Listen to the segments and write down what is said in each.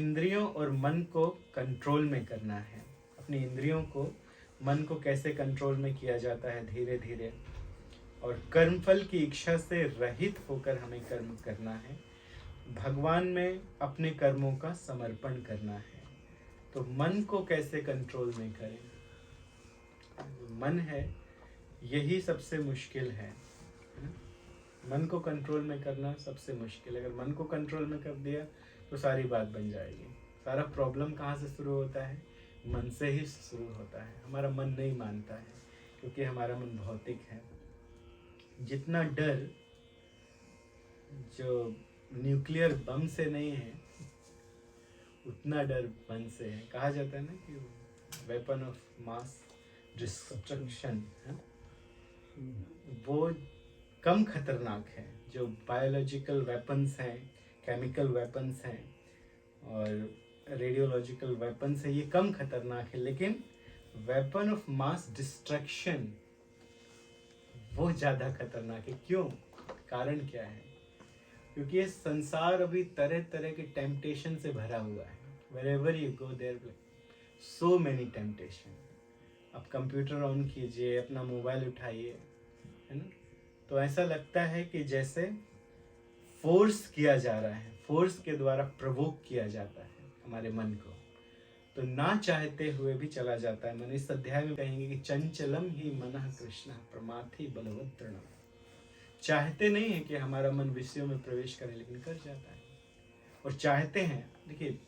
इंद्रियों और मन को कंट्रोल में करना है। अपनी इंद्रियों को, मन को कैसे कंट्रोल में किया जाता है धीरे धीरे, और कर्मफल की इच्छा से रहित होकर हमें कर्म करना है। भगवान में अपने कर्मों का समर्पण करना है। तो मन को कैसे कंट्रोल में करें? मन है, यही सबसे मुश्किल है ना? मन को कंट्रोल में करना सबसे मुश्किल है। अगर मन को कंट्रोल में कर दिया तो सारी बात बन जाएगी। सारा प्रॉब्लम कहाँ से शुरू होता है? मन से ही शुरू होता है। हमारा मन नहीं मानता है क्योंकि हमारा मन भौतिक है। जितना डर जो न्यूक्लियर बम से नहीं है, उतना डर मन से है। कहा जाता है ना कि वेपन ऑफ मास डिस्ट्रक्शन है, वो कम खतरनाक है। जो बायोलॉजिकल वेपन्स हैं, केमिकल वेपन्स हैं और रेडियोलॉजिकल वेपन्स हैं, ये कम खतरनाक है। लेकिन वेपन ऑफ मास डिस्ट्रक्शन वो ज़्यादा खतरनाक है। क्यों? कारण क्या है? क्योंकि ये संसार अभी तरह तरह के टेम्पटेशन से भरा हुआ है। Wherever you go there so many temptation। आप कंप्यूटर ऑन कीजिए, अपना मोबाइल उठाइए, है ना, तो ऐसा लगता है कि जैसे फोर्स किया जा रहा है, फोर्स के द्वारा प्रवोक किया जाता है हमारे मन को। तो ना चाहते हुए भी चला जाता है मन। इस अध्याय में कहेंगे कि चंचलम ही मनः कृष्ण प्रमाथि बलवत्रणम। चाहते नहीं है कि हमारा मन विषयों में प्रवेश करे, लेकिन कर जाता है। और चाहते हैं, देखिए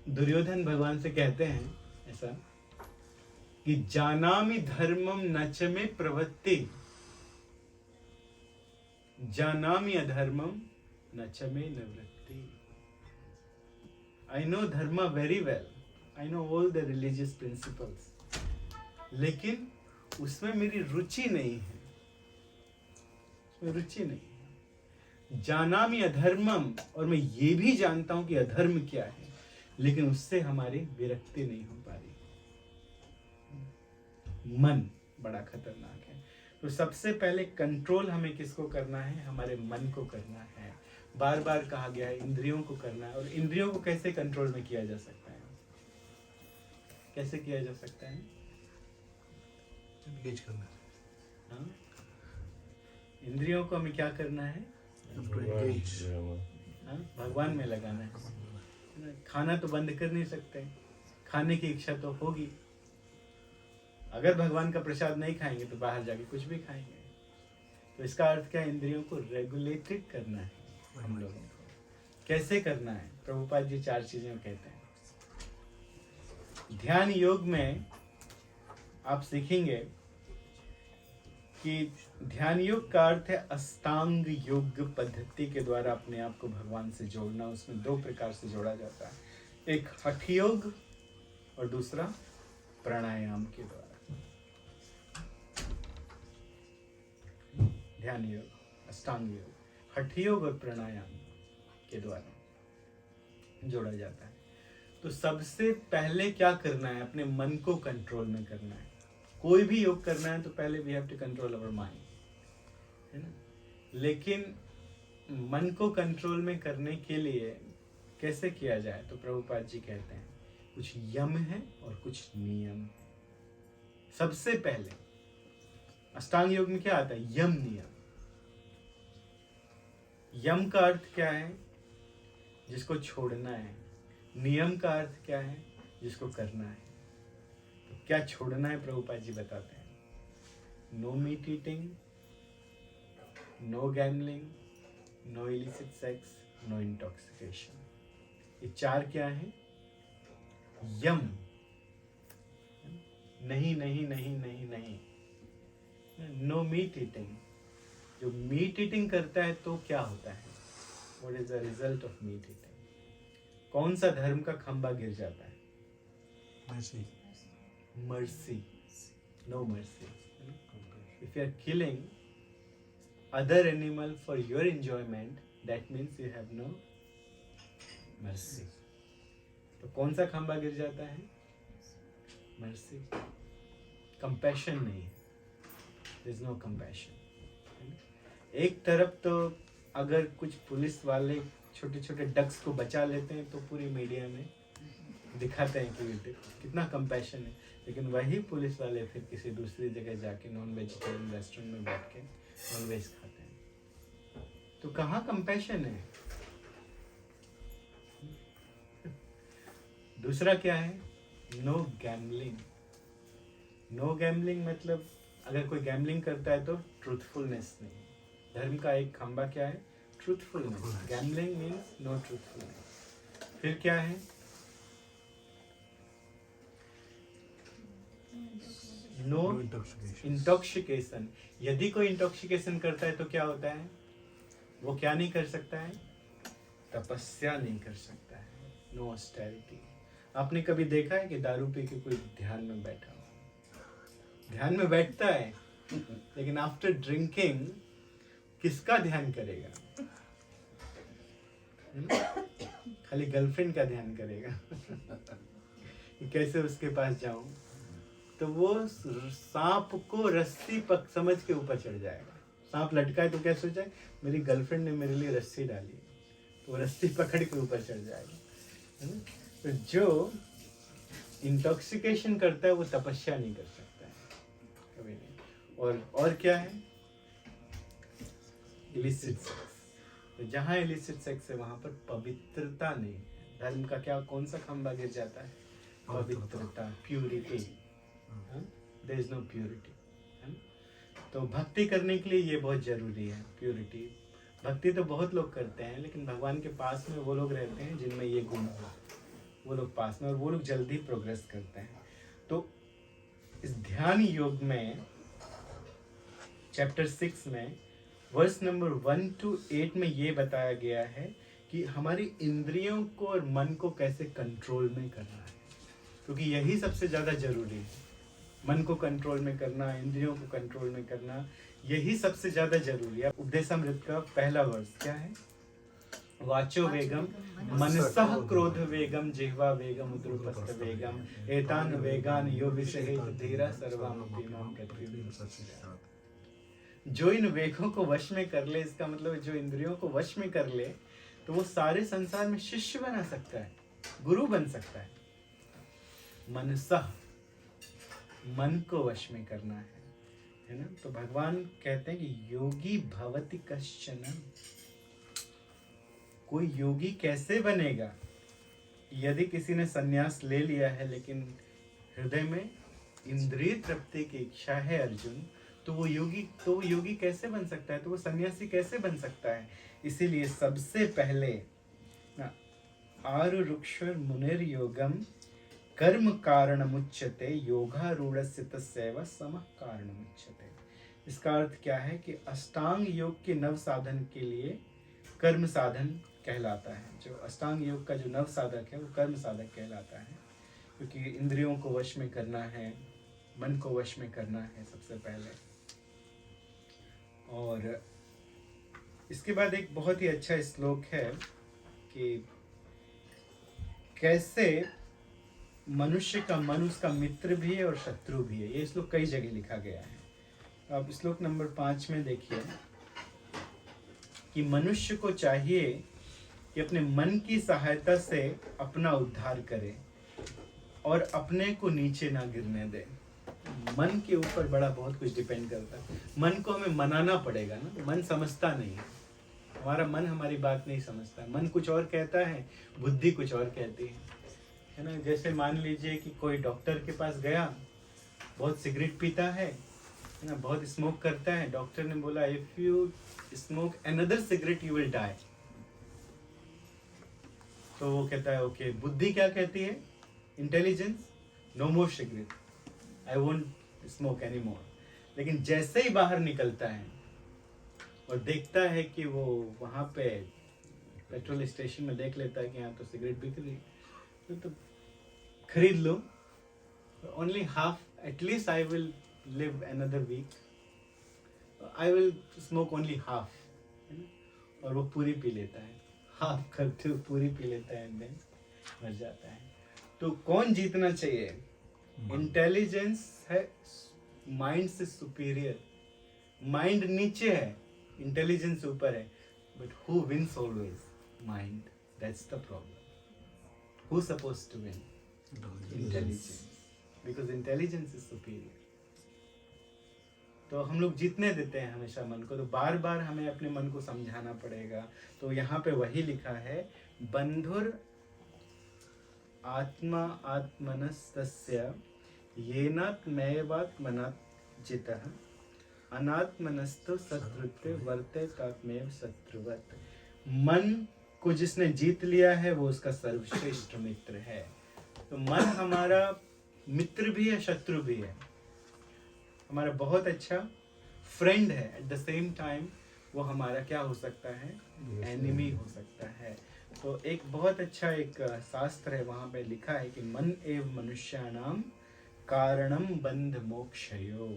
दुर्योधन भगवान से कहते हैं ऐसा कि जानामि धर्मम नच में प्रवृत्ति, जानामि अधर्मम नच में निवृत्ति। आई नो धर्म very well, I know all the religious principles, लेकिन उसमें मेरी रुचि नहीं है, उसमें रुचि नहीं है। जानामि अधर्मम, और मैं ये भी जानता हूं कि अधर्म क्या है, लेकिन उससे हमारी विरक्ति नहीं हो पा रही। मन बड़ा खतरनाक है। तो सबसे पहले कंट्रोल हमें किसको करना है? हमारे मन को करना है। बार बार कहा गया है इंद्रियों को करना है। और इंद्रियों को कैसे कंट्रोल में किया जा सकता है? कैसे किया जा सकता है? एंगेज करना है। हाँ? इंद्रियों को हमें क्या करना है? हाँ? भगवान में लगाना है। खाना तो बंद कर नहीं सकते, खाने की इच्छा तो होगी। अगर भगवान का प्रसाद नहीं खाएंगे तो बाहर जाके कुछ भी खाएंगे। तो इसका अर्थ क्या है? इंद्रियों को रेगुलेटेड करना है हम लोगों को। कैसे करना है? प्रभुपाद जी 4 चीजें कहते हैं। ध्यान योग में आप सीखेंगे कि ध्यान योग का अर्थ है अष्टांग योग पद्धति के द्वारा अपने आप को भगवान से जोड़ना। उसमें 2 प्रकार से जोड़ा जाता है, एक हठ योग और दूसरा प्राणायाम के द्वारा। ध्यान योग, अष्टांग योग, हठ योग और प्राणायाम के द्वारा जोड़ा जाता है। तो सबसे पहले क्या करना है? अपने मन को कंट्रोल में करना है। कोई भी योग करना है तो पहले we have to control our mind, है ना। लेकिन मन को कंट्रोल में करने के लिए कैसे किया जाए? तो प्रभुपाद जी कहते हैं कुछ यम है और कुछ नियम है। सबसे पहले अष्टांग योग में क्या आता है? यम नियम। यम का अर्थ क्या है? जिसको छोड़ना है। नियम का अर्थ क्या है? जिसको करना है। तो क्या छोड़ना है? प्रभुपाद जी बताते हैं no meat eating, no gambling, no illicit sex, no intoxication. ये 4 क्या है? यम। नहीं नहीं नहीं नहीं नहीं। No meat eating. जो मीट ईटिंग करता है तो क्या होता है? What is the result of meat eating? कौन सा धर्म का खंबा गिर जाता है? Mercy. Mercy. No mercy. If you are killing other animal for your enjoyment, that means you have no mercy। तो कौन सा खंबा गिर जाता है? मर्सी। कंपैशन नहीं, there is no compassion। एक तरफ तो अगर कुछ पुलिस वाले छोटे छोटे डक्स को बचा लेते हैं तो पूरी मीडिया में दिखाते हैं कि कितना कंपैशन है, लेकिन वही पुलिस वाले फिर किसी दूसरी जगह जाके नॉन वेजिटेरियन रेस्टोरेंट में बैठ के नॉन वेज खाते हैं। तो कहाँ कंपैशन है? दूसरा क्या है? No gambling. नो गैम्बलिंग मतलब अगर कोई गैम्बलिंग करता है तो ट्रूथफुलनेस नहीं। धर्म का एक खंबा क्या है? Truthfulness. Gambling means no truthfulness. फिर क्या है? No intoxication. यदि कोई इंटॉक्सिकेशन करता है तो क्या होता है? वो क्या नहीं कर सकता है? तपस्या नहीं कर सकता है। No austerity. आपने कभी देखा है कि दारू पी के कोई ध्यान में बैठा हो? ध्यान में बैठता है, लेकिन आफ्टर ड्रिंकिंग किसका ध्यान करेगा? खाली गर्लफ्रेंड का ध्यान करेगा कि कैसे उसके पास जाऊं। तो वो सांप को रस्सी पक समझ के ऊपर चढ़ जाएगा। सांप लटका है तो क्या सोचा है? मेरी गर्लफ्रेंड ने मेरे लिए रस्सी डाली, तो रस्सी पकड़ के ऊपर चढ़ जाएगा। तो जो इंटॉक्सिकेशन करता है वो तपस्या नहीं कर सकता है, कभी नहीं। और क्या है? Illicit sex. तो जहाँ इलिसिट सेक्स है वहां पर पवित्रता नहीं है। धर्म का क्या कौन सा खंबा गिर जाता है? पवित्रता, purity. There is no purity. तो भक्ति करने के लिए ये बहुत जरूरी है, प्यूरिटी। भक्ति तो बहुत लोग करते हैं, लेकिन भगवान के पास में वो लोग रहते हैं जिनमें ये गुण हो, वो लोग पास में, और वो लोग जल्दी प्रोग्रेस करते हैं। तो इस ध्यान योग में चैप्टर 6 में वर्स नंबर 1 to 8 में ये बताया गया है कि हमारी इंद्रियों को और मन को कैसे कंट्रोल में करना है, क्योंकि यही सबसे ज़्यादा जरूरी है। मन को कंट्रोल में करना, इंद्रियों को कंट्रोल में करना, यही सबसे ज़्यादा जरूरी है। उपदेशामृत का पहला वर्ष क्या है? वाचो वेगम मनसः क्रोध वेगम जिह्वा वेगम उद्रुपस्थ वेगम एतान वेगान यो विषहेत धीरा सर्वामपि माम प्रत्युत। जो इन वेगों को वश में कर ले, इसका मतलब जो इंद्रियों को वश में कर ले, तो वो सारे संसार में शिष्य बना सकता है, गुरु बन सकता है। मनसः, मन को वश में करना है ना। तो भगवान कहते हैं कि योगी भवति कश्चन। कोई योगी कैसे बनेगा? यदि किसी ने सन्यास ले लिया है लेकिन हृदय में इंद्रिय तृप्ति की इच्छा है अर्जुन, तो वो योगी कैसे बन सकता है? तो वो सन्यासी कैसे बन सकता है? इसीलिए सबसे पहले आरुरुक्षर मुनिर योगम कर्म कारणमुच्यते योगारूढ़स्य तस्यैव समः कारणमुच्यते। इसका अर्थ क्या है कि अष्टांग योग के नव साधन के लिए कर्म साधन कहलाता है। जो अष्टांग योग का जो नव साधक है वो कर्म साधक कहलाता है, क्योंकि इंद्रियों को वश में करना है, मन को वश में करना है सबसे पहले। और इसके बाद एक बहुत ही अच्छा श्लोक है कि कैसे मनुष्य का मन उसका मित्र भी है और शत्रु भी है। ये श्लोक कई जगह लिखा गया है। अब श्लोक नंबर 5 में देखिए कि मनुष्य को चाहिए कि अपने मन की सहायता से अपना उद्धार करे और अपने को नीचे ना गिरने दे। मन के ऊपर बड़ा बहुत कुछ डिपेंड करता है। मन को हमें मनाना पड़ेगा ना। मन समझता नहीं है, हमारा मन हमारी बात नहीं समझता। मन कुछ और कहता है, बुद्धि कुछ और कहती है ना। जैसे मान लीजिए कि कोई डॉक्टर के पास गया, बहुत सिगरेट पीता है ना, बहुत स्मोक करता है। डॉक्टर ने बोला if you smoke another cigarette you will die. तो वो कहता है ओके। बुद्धि क्या कहती है? Intelligence, no more cigarette, I won't smoke any more. लेकिन जैसे ही बाहर निकलता है और देखता है कि वो वहाँ पे पेट्रोल स्टेशन में देख लेता है कि यहाँ तो सिगरेट बिक रही है, तो खरीद लो। Only half, at least I will live another week, I will smoke only half. और वो पूरी पी लेता है, हाफ करते हुए पूरी पी लेता है एंड देन मर जाता है। तो कौन जीतना चाहिए? इंटेलिजेंस है माइंड से सुपीरियर। माइंड नीचे है, इंटेलिजेंस ऊपर है, but who wins always? mind. That's the problem. Who's supposed to win? Intelligence. Because intelligence is superior. तो हम लोग जीतने देते हैं हमेशा मन को, तो बार बार हमें अपने मन को समझाना पड़ेगा। तो यहाँ पे वही लिखा है, बंधुर आत्मा आत्मनस्तस्य येनात्मैवात्मनात् जितः अनात्मनस्तु शत्रुत्वे वर्तेतात्मैव शत्रुवत्। मन को जिसने जीत लिया है वो उसका सर्वश्रेष्ठ मित्र है। तो मन हमारा मित्र भी है, शत्रु भी है, हमारा बहुत अच्छा फ्रेंड है। एट द सेम टाइम वो हमारा क्या हो सकता है? एनिमी हो सकता है। तो एक बहुत अच्छा एक शास्त्र है, वहाँ पे लिखा है कि मन एव मनुष्याणाम कारणम बंध मोक्षयो।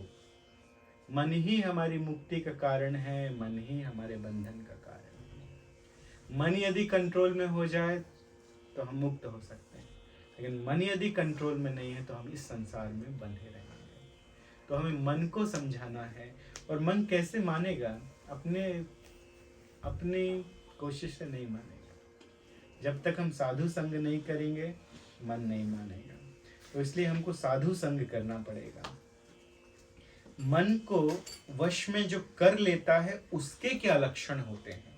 मन ही हमारी मुक्ति का कारण है, मन ही हमारे बंधन का कारण है। मन यदि कंट्रोल में हो जाए तो हम मुक्त हो सकते हैं, लेकिन मन यदि कंट्रोल में नहीं है तो हम इस संसार में बंधे रहेंगे। तो हमें मन को समझाना है। और मन कैसे मानेगा? अपनी कोशिश से नहीं मानेगा। जब तक हम साधु संग नहीं करेंगे मन नहीं मानेगा। तो इसलिए हमको साधु संग करना पड़ेगा। मन को वश में जो कर लेता है उसके क्या लक्षण होते हैं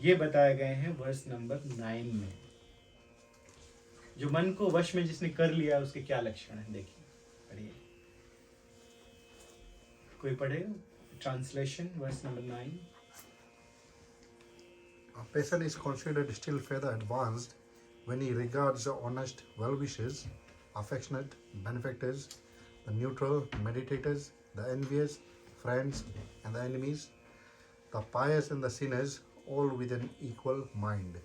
ये बताए गए हैं वर्स नंबर 9 में। जो मन को वश में जिसने कर लिया उसके क्या लक्षण है, देखिए, पढ़िए। कोई पढ़ेगा? Translation verse number 9। A person is considered still further advanced when he regards the honest well-wishers, affectionate benefactors, the neutral meditators, the envious friends and the enemies, the pious and the sinners, all with an equal mind.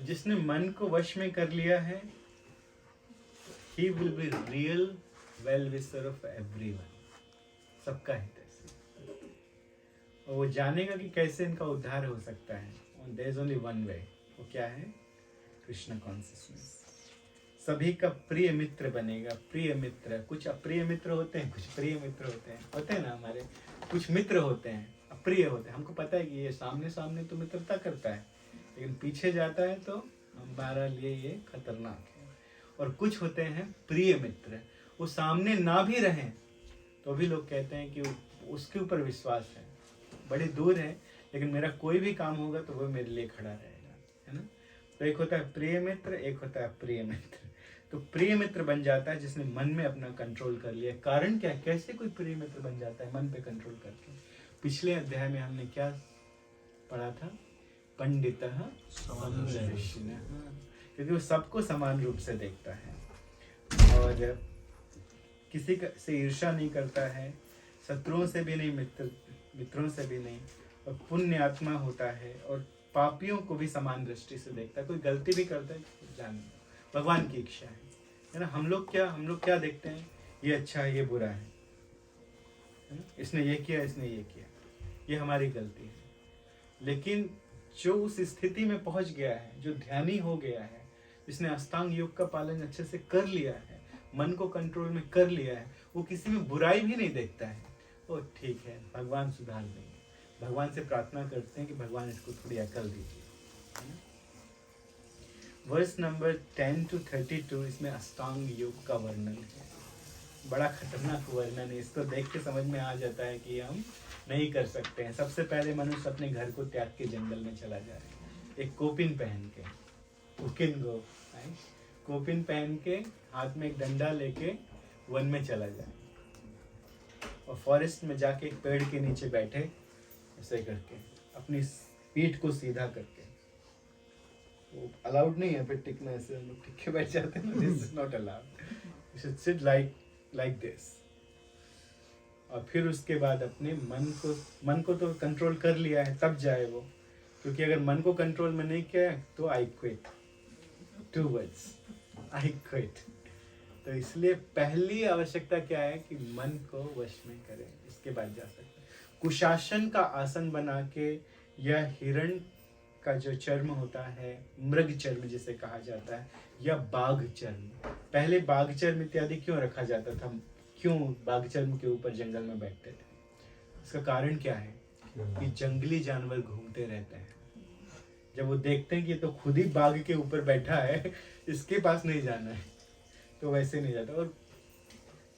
जिसने मन को वश में कर लिया है, he will be real well-wisher of everyone, सबका हित है। और वो जानेगा कि कैसे इनका उद्धार हो सकता है। और there is only one way, वो क्या है? कृष्ण कॉन्शियसनेस। सभी का प्रिय मित्र बनेगा। प्रिय मित्र, कुछ अप्रिय मित्र होते हैं, कुछ प्रिय मित्र होते हैं ना। हमारे कुछ मित्र होते हैं अप्रिय होते हैं, हमको पता है कि ये सामने सामने तो मित्रता करता है, लेकिन पीछे जाता है तो हमारे लिए ये खतरनाक है। और कुछ होते हैं प्रिय मित्र, वो सामने ना भी रहें तो भी लोग कहते हैं कि उसके ऊपर विश्वास है, बड़ी दूर है लेकिन मेरा कोई भी काम होगा तो वो मेरे लिए खड़ा रहेगा, है ना। तो एक होता है प्रिय मित्र, एक होता है प्रिय मित्र। तो प्रिय मित्र बन जाता है जिसने मन में अपना कंट्रोल कर लिया। कारण क्या है? कैसे कोई प्रिय मित्र बन जाता है मन पे कंट्रोल करके? पिछले अध्याय में हमने क्या पढ़ा था? पंडितः समदर्शिनः, क्योंकि वो सबको समान रूप से देखता है और किसी से ईर्ष्या नहीं करता है, शत्रुओं से भी नहीं, मित्रों से भी नहीं, और पुण्य आत्मा होता है और पापियों को भी समान दृष्टि से देखता है। कोई गलती भी करता है जान, भगवान की इच्छा है ना। हम लोग क्या देखते हैं? ये अच्छा है, ये बुरा है ना? इसने ये किया, इसने ये किया, ये हमारी गलती है। लेकिन जो उस स्थिति में पहुंच गया है, जो ध्यानी हो गया है, जिसने अष्टांग योग का पालन अच्छे से कर लिया है, मन को कंट्रोल में कर लिया है, वो किसी में बुराई भी नहीं देखता है। वो ठीक है, भगवान सुधार देंगे। भगवान से प्रार्थना करते हैं कि भगवान इसको थोड़ी अकल दीजिए, है ना। वर्स नंबर 10 to 32 इसमें अष्टांग योग का वर्णन है। बड़ा खतरनाक वर्णन है, इसको देख के समझ में आ जाता है कि हम नहीं कर सकते हैं। सबसे पहले मनुष्य अपने घर को त्याग के जंगल में चला जाए, एक कोपिन पहन के, कोपिन पहन के, हाथ में एक डंडा लेके वन में चला जाए और फॉरेस्ट में जाके एक पेड़ के नीचे बैठे, ऐसे करके अपनी पीठ को सीधा करके। वो अलाउड नहीं है पे टिकना, ऐसे हम लोग टिक के बैठ जाते हैं ना, this is not allowed, you should sit like this. और फिर उसके बाद अपने मन को तो कंट्रोल कर लिया है, तब जाए वो, क्योंकि अगर मन को कंट्रोल में नहीं किया है तो I quit, 2 words, I quit. तो इसलिए पहली आवश्यकता क्या है कि मन को वश में करें, इसके बाद जा सकते हैं। कुशासन का आसन बना के, या हिरण का जो चर्म होता है, मृग चर्म जिसे कहा जाता है, या बाघ चर्म। पहले बाघ चर्म इत्यादि क्यों रखा जाता था? क्यों बाघ चर्म के ऊपर जंगल में बैठते थे? इसका कारण क्या है कि जंगली जानवर घूमते रहते हैं, जब वो देखते हैं कि ये तो खुद ही बाघ के ऊपर बैठा है, इसके पास नहीं जाना है, तो वैसे नहीं जाता। और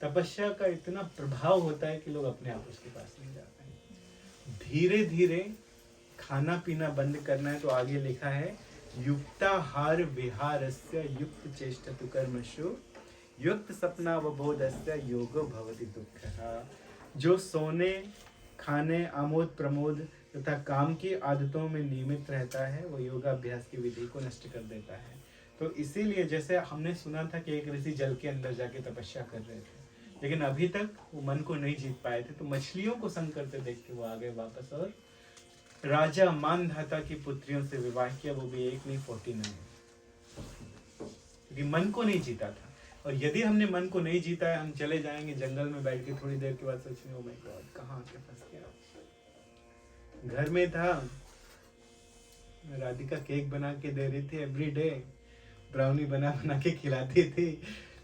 तपस्या का इतना प्रभाव होता है कि लोग अपने आप उसके पास नहीं जाते हैं। धीरे धीरे खाना पीना बंद करना है, तो आगे लिखा है युक्ताहार विहारस्य युक्त चेष्टतु कर्मसु युक्त सपनावबोधस्य योगो भवति दुःखः। जो सोने, खाने, आमोद प्रमोद तथा काम की आदतों में नियमित रहता है, वो योगाभ्यास की विधि को नष्ट कर देता है। तो इसीलिए जैसे हमने सुना था कि एक ऋषि जल के अंदर जाके तपस्या कर रहे थे, लेकिन अभी तक वो मन को नहीं जीत पाए थे, तो मछलियों को संग करते देख के वो आ गए वापस और राजा मानधाता की पुत्रियों से विवाह किया, वो भी एक नहीं 49, क्योंकि मन को नहीं जीता था। और यदि हमने मन को नहीं जीता है, हम चले जाएंगे जंगल में बैठ के, थोड़ी देर के बाद सोचेंगे ओ माय गॉड कहाँ आके फंस गया। घर में था, राधिका केक बना के दे रही थी एवरी डे, ब्राउनी बना बना के खिलाती थी,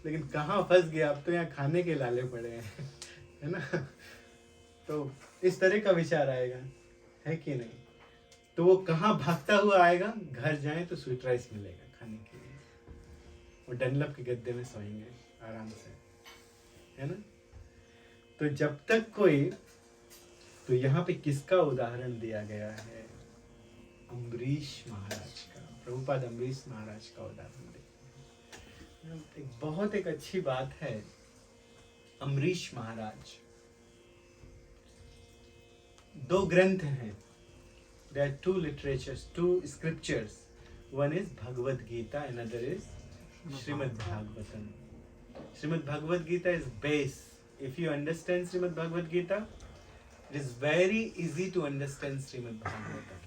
लेकिन कहाँ फंस गया, अब तो यहाँ खाने के लाले पड़े हैं, है ना। तो इस तरह का विचार आएगा, है कि नहीं। तो वो कहाँ भागता हुआ आएगा, घर जाए तो स्वीट राइस मिलेगा खाने के लिए, और डनलप के गद्दे में सोएंगे आराम से, है ना। तो जब तक कोई, तो यहाँ पे किसका उदाहरण दिया गया है, अम्बरीश महाराज का। प्रभुपाद अम्बरीश महाराज का उदाहरण देते हैं। एक बहुत एक अच्छी बात है, अम्बरीश महाराज, दो ग्रंथ हैं, there are two literatures, two scriptures, one is Bhagavad Gita, another is Srimad Bhagavatam. Srimad Bhagavad Gita is base. If you understand Srimad Bhagavad Gita, it is very easy to understand Srimad Bhagavatam.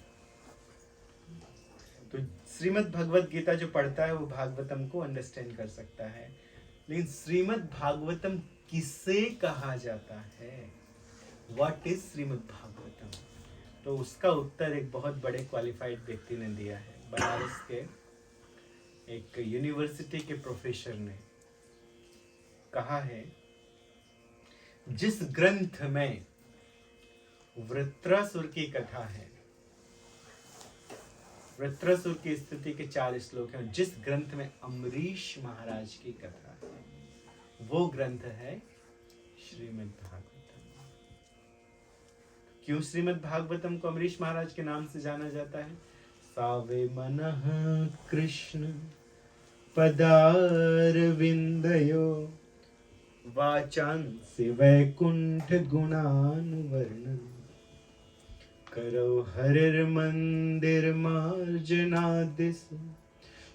तो श्रीमद् भगवत गीता जो पढ़ता है वो भागवतम को understand कर सकता है, लेकिन श्रीमद् भागवतम किसे कहा जाता है, व्हाट इज श्रीमद् भागवतम, तो उसका उत्तर एक बहुत बड़े क्वालिफाइड व्यक्ति ने दिया है। बनारस के एक यूनिवर्सिटी के प्रोफेसर ने कहा है, जिस ग्रंथ में वृत्रासुर की कथा है, वृत्रासुर की स्थिति के 4 श्लोक हैं, जिस ग्रंथ में अम्बरीश महाराज की कथा है, वो ग्रंथ है श्रीमद् भागवतम। क्यों श्रीमद् भागवतम को अम्बरीश महाराज के नाम से जाना जाता है? सावे मनः कृष्ण पदारविंदयो वाचांसि वैकुंठ गुणानुवर्णन करो हरिर्मंदिर मार्जनादिस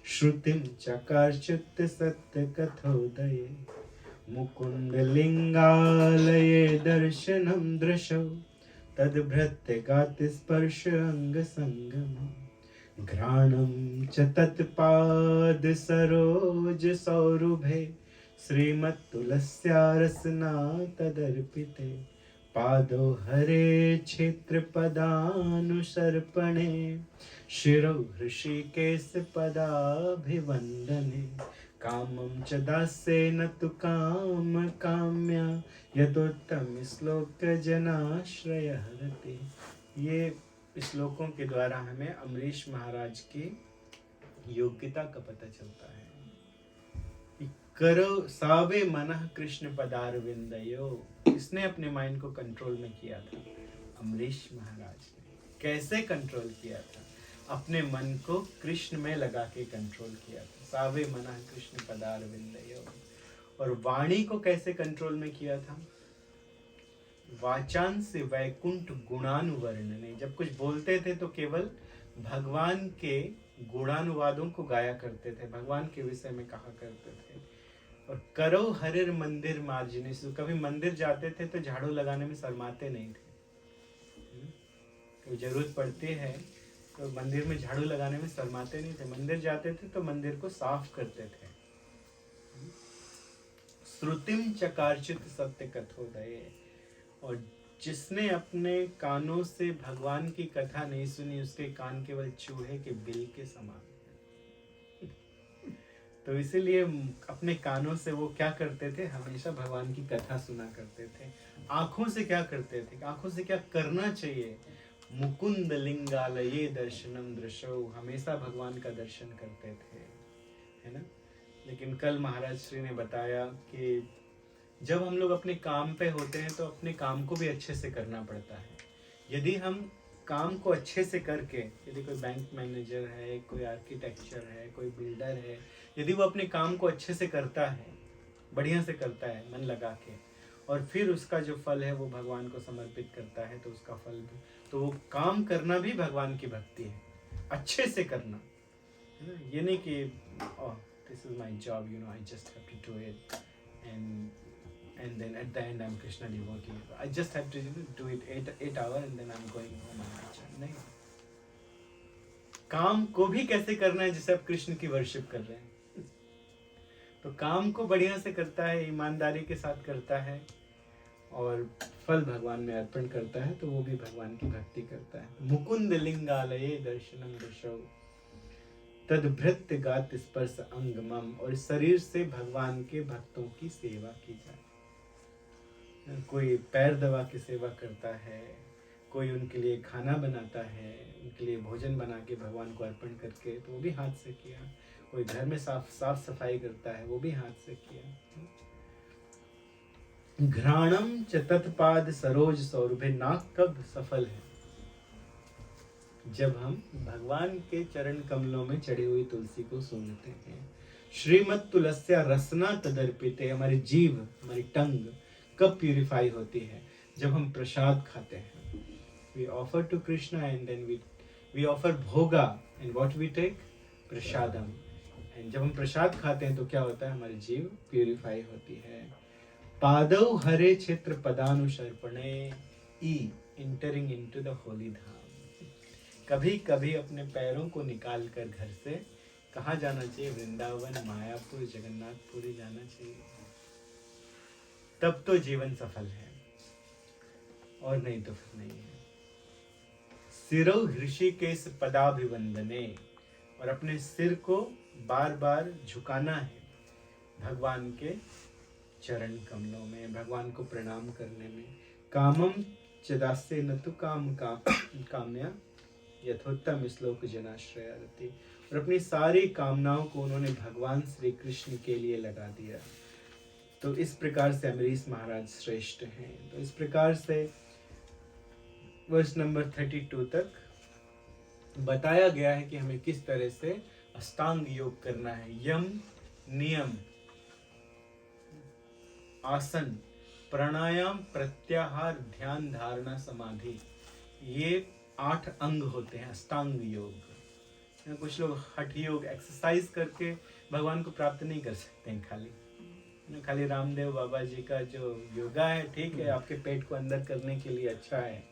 श्रुतिम चकारचित्त सत्य कथोदये मुकुंद लिंगालये दर्शनम दृशौ तद्भृत्य गाति स्पर्श अंग संगम घ्राणम च तत्पाद सरोज सौरभे श्रीमत्तुलस्या रसना तदर्पिते पादो हरे क्षेत्र पदानुसर्पणे शिरो ऋषिकेश पदाभिवंदने कामं च दासेन तु काम काम्या यतोत्तम श्लोक जनाश्रय हरति। ये श्लोकों के द्वारा हमें अम्बरीश महाराज की योग्यता का पता चलता है। करो सावे मनः कृष्ण पदारविंदयो, इसने अपने माइंड को कंट्रोल में किया था अम्बरीश महाराज ने। कैसे कंट्रोल किया था? अपने मन को कृष्ण में लगा के कंट्रोल किया था। सावे मनः कृष्ण पदारविंदयो। और वाणी को कैसे कंट्रोल में किया था? वाचान से वैकुंठ गुणानुवर्णने, जब कुछ बोलते थे तो केवल भगवान के गुणानुवादों को गाया करते थे, भगवान के विषय में कहा करते थे। और करो हरिर मंदिर मार्जने, कभी मंदिर जाते थे तो झाड़ू लगाने में शर्माते नहीं थे। तो जरूरत पड़ती है तो मंदिर में झाड़ू लगाने में शर्माते नहीं थे। मंदिर जाते थे तो मंदिर को साफ करते थे। श्रुतिम चकारचित सत्य कथोदये, और जिसने अपने कानों से भगवान की कथा नहीं सुनी, उसके कान केवल चूहे के बिल के समान। तो इसीलिए अपने कानों से वो क्या करते थे? हमेशा भगवान की कथा सुना करते थे। आंखों से क्या करते थे? आंखों से क्या करना चाहिए? मुकुंद लिंगालये दर्शनम दृशौ, हमेशा भगवान का दर्शन करते थे, है ना। लेकिन कल महाराज श्री ने बताया कि जब हम लोग अपने काम पे होते हैं तो अपने काम को भी अच्छे से करना पड़ता है। यदि हम काम को अच्छे से करके, यदि कोई बैंक मैनेजर है, कोई आर्किटेक्चर है, कोई बिल्डर है, यदि वो अपने काम को अच्छे से करता है, बढ़िया से करता है मन लगा के, और फिर उसका जो फल है वो भगवान को समर्पित करता है, तो उसका फल भी, तो वो काम करना भी भगवान की भक्ति है, अच्छे से करना, है ना। ये नहीं कि this is my job, you know, I just have to do it and then at the end I'm Krishna devotee. I just have to do it 8 hours and then I'm going home and अच्छा नहीं, काम को भी कैसे करना है जैसे आप कृष्ण की वर्शिप कर रहे हैं। तो काम को बढ़िया से करता है, ईमानदारी के साथ करता है और फल भगवान में अर्पण करता है, तो वो भी भगवान की भक्ति करता है। मुकुंद लिंगालये दर्शनम दृशौ तद्भृत्य गात स्पर्श अंगमम, और शरीर से भगवान के भक्तों की सेवा की जाए। कोई पैर दबा के सेवा करता है, कोई उनके लिए खाना बनाता है, उनके लिए भोजन बना के भगवान को अर्पण करके, तो वो भी हाथ से किया। कोई घर में साफ सफाई करता है, वो भी हाथ से किया। घ्राणम च तत्पाद सरोज सौरभे, नाक कब सफल है? जब हम भगवान के चरण कमलों में चढ़ी हुई तुलसी को सूंघते हैं। श्रीमत तुलस्या रसना तदर्पिते, हमारी जीभ, हमारी टंग कब प्यूरिफाई होती है? जब हम प्रसाद खाते हैं। We offer to Krishna and then we offer bhoga and what we take prasadam, and जब हम प्रसाद खाते हैं तो क्या होता है? हमारी जीव प्यूरिफाई होती है। पादौ हरे क्षेत्र पदानुशर्पणे ई, इंटरिंग इनटू द होली धाम। कभी कभी अपने पैरों को निकाल कर घर से कहाँ जाना चाहिए? वृंदावन, मायापुर, जगन्नाथपुरी जाना चाहिए, तब तो जीवन सफल है, और नहीं तो फिर नहीं है। सिरौ ऋषिकेश पदाभिवंदने, और अपने सिर को बार बार झुकाना है भगवान के चरण कमलों में, भगवान को प्रणाम करने में। कामम चदासे न तु काम्या यथोत्तम श्लोक जनाश्रयारति, और अपनी सारी कामनाओं को उन्होंने भगवान श्री कृष्ण के लिए लगा दिया। तो इस प्रकार से अमरीश महाराज श्रेष्ठ हैं। तो इस प्रकार से वर्ष नंबर 32 तक बताया गया है कि हमें किस तरह से अष्टांग योग करना है। यम, नियम, आसन, प्राणायाम, प्रत्याहार, ध्यान, धारणा, समाधि, ये 8 अंग होते हैं अष्टांग योग। कुछ लोग हठ योग एक्सरसाइज करके भगवान को प्राप्त नहीं कर सकते हैं। खाली रामदेव बाबा जी का जो योगा है, ठीक है, आपके पेट को अंदर करने के लिए अच्छा है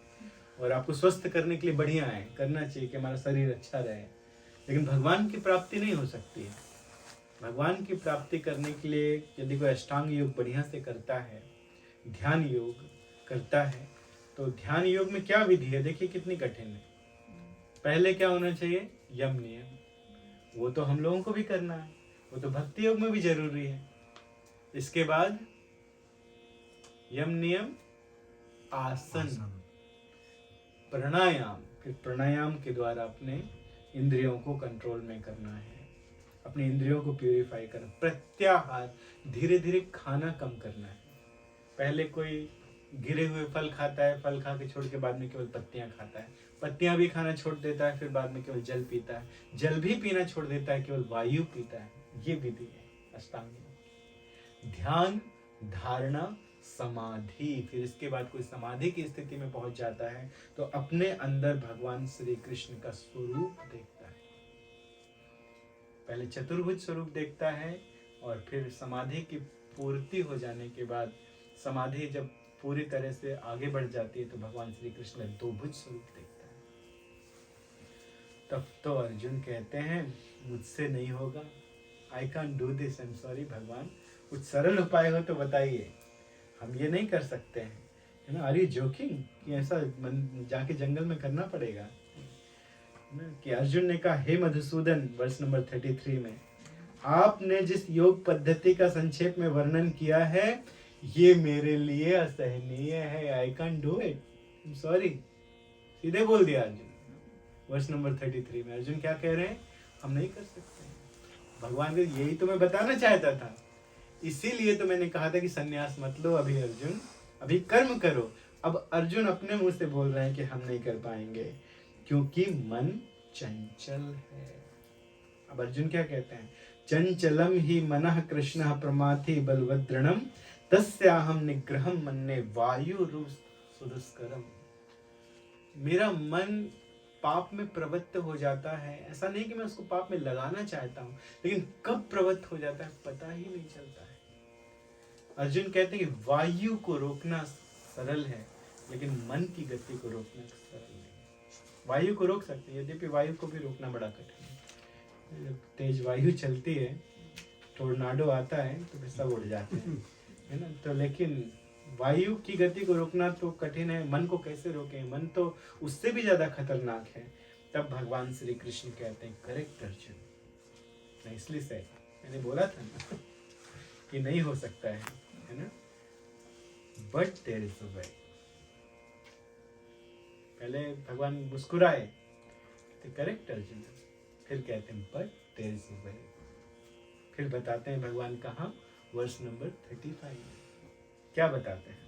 और आपको स्वस्थ करने के लिए बढ़िया है, करना चाहिए कि हमारा शरीर अच्छा रहे, लेकिन भगवान की प्राप्ति नहीं हो सकती है। भगवान की प्राप्ति करने के लिए यदि कोई अष्टांग योग बढ़िया से करता है, ध्यान योग करता है, तो ध्यान योग में क्या विधि है? देखिए कितनी कठिन है। पहले क्या होना चाहिए? यम, नियम। वो तो हम लोगों को भी करना है, वो तो भक्ति योग में भी जरूरी है। इसके बाद यम, नियम, आसन, प्राणायाम। फिर प्राणायाम के द्वारा अपने इंद्रियों को कंट्रोल में करना है, अपने इंद्रियों को प्यूरिफाई करना। प्रत्याहार, धीरे धीरे खाना कम करना है। पहले कोई गिरे हुए फल खाता है, फल खा के छोड़ के बाद में केवल पत्तियां खाता है, पत्तियां भी खाना छोड़ देता है, फिर बाद में केवल जल पीता है, जल भी पीना छोड़ देता है, केवल वायु पीता है। ये विधि है अष्टांग। ध्यान, धारणा, समाधि। फिर इसके बाद कोई समाधि की स्थिति में पहुंच जाता है तो अपने अंदर भगवान श्री कृष्ण का स्वरूप देखता है। पहले चतुर्भुज स्वरूप देखता है और फिर समाधि की पूर्ति हो जाने के बाद, समाधि जब पूरी तरह से आगे बढ़ जाती है तो भगवान श्री कृष्ण द्विभुज स्वरूप देखता है। तब तो अर्जुन कहते हैं मुझसे नहीं होगा, I can do this, I am sorry भगवान, कुछ सरल उपाय हो तो बताइए, हम ये नहीं कर सकते हैं, है ना। आर यू जोकिंग कि ऐसा जाके जंगल में करना पड़ेगा ना। कि अर्जुन ने कहा हे मधुसूदन, वर्ष नंबर 33 में, आपने जिस योग पद्धति का संक्षेप में वर्णन किया है ये मेरे लिए असहनीय है, I can do it, I am sorry. सीधे बोल दिया अर्जुन। वर्ष नंबर 33 में अर्जुन क्या कह रहे हैं, हम नहीं कर सकते। भगवान को यही तो मैं बताना चाहता था, इसीलिए तो मैंने कहा था कि सन्यास मत लो अभी अर्जुन, अभी कर्म करो। अब अर्जुन अपने मुंह से बोल रहे हैं कि हम नहीं कर पाएंगे क्योंकि मन चंचल है। अब अर्जुन क्या कहते हैं, चंचलम ही मनः कृष्ण प्रमाथि बलवद्रणम तस्याहम निग्रहम मन्ने वायु सुदुष्करम। मेरा मन पाप में प्रवृत्त हो जाता है, ऐसा नहीं कि मैं उसको पाप में लगाना चाहता हूं, लेकिन कब प्रवृत्त हो जाता है पता ही नहीं चलता है। अर्जुन कहते हैं कि वायु को रोकना सरल है, लेकिन मन की गति को रोकना सरल नहीं। वायु को रोक सकते हैं, यद्यपि वायु को भी रोकना बड़ा कठिन है। जब तेज वायु चलती है, टोर्नाडो आता है तो फिर सब उड़ जाते हैं, है ना। तो लेकिन वायु की गति को रोकना तो कठिन है, मन को कैसे रोकें, मन तो उससे भी ज्यादा खतरनाक है। तब भगवान श्री कृष्ण कहते हैं, करेक्ट अर्जुन, मैं इसलिए से मैंने बोला था ना कि नहीं हो सकता है ना, बट देयर इज अ वे। पहले भगवान मुस्कुराए तो करेक्ट अर्जुन, फिर कहते हैं बट देयर इज अ वे। फिर बताते हैं भगवान कहाँ, वर्ष नंबर 35 में क्या बताते हैं।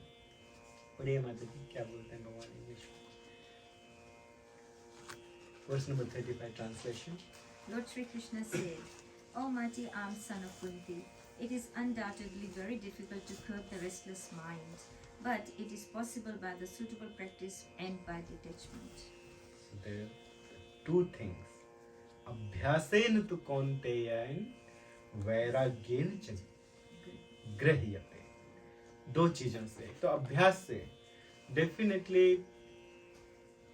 पढ़िए माता जी क्या बोलते हैं भगवान इंग्लिश में। वर्ष number 35 translation. Lord Sri Krishna said, O mighty armed son of Kunti, it is undoubtedly very difficult to curb the restless mind, but it is possible by the suitable practice and by detachment. So there are two things. अभ्यासेन तु कौन्तेयन वैराग्येन च गृह्यते। दो चीजों से, तो अभ्यास से definitely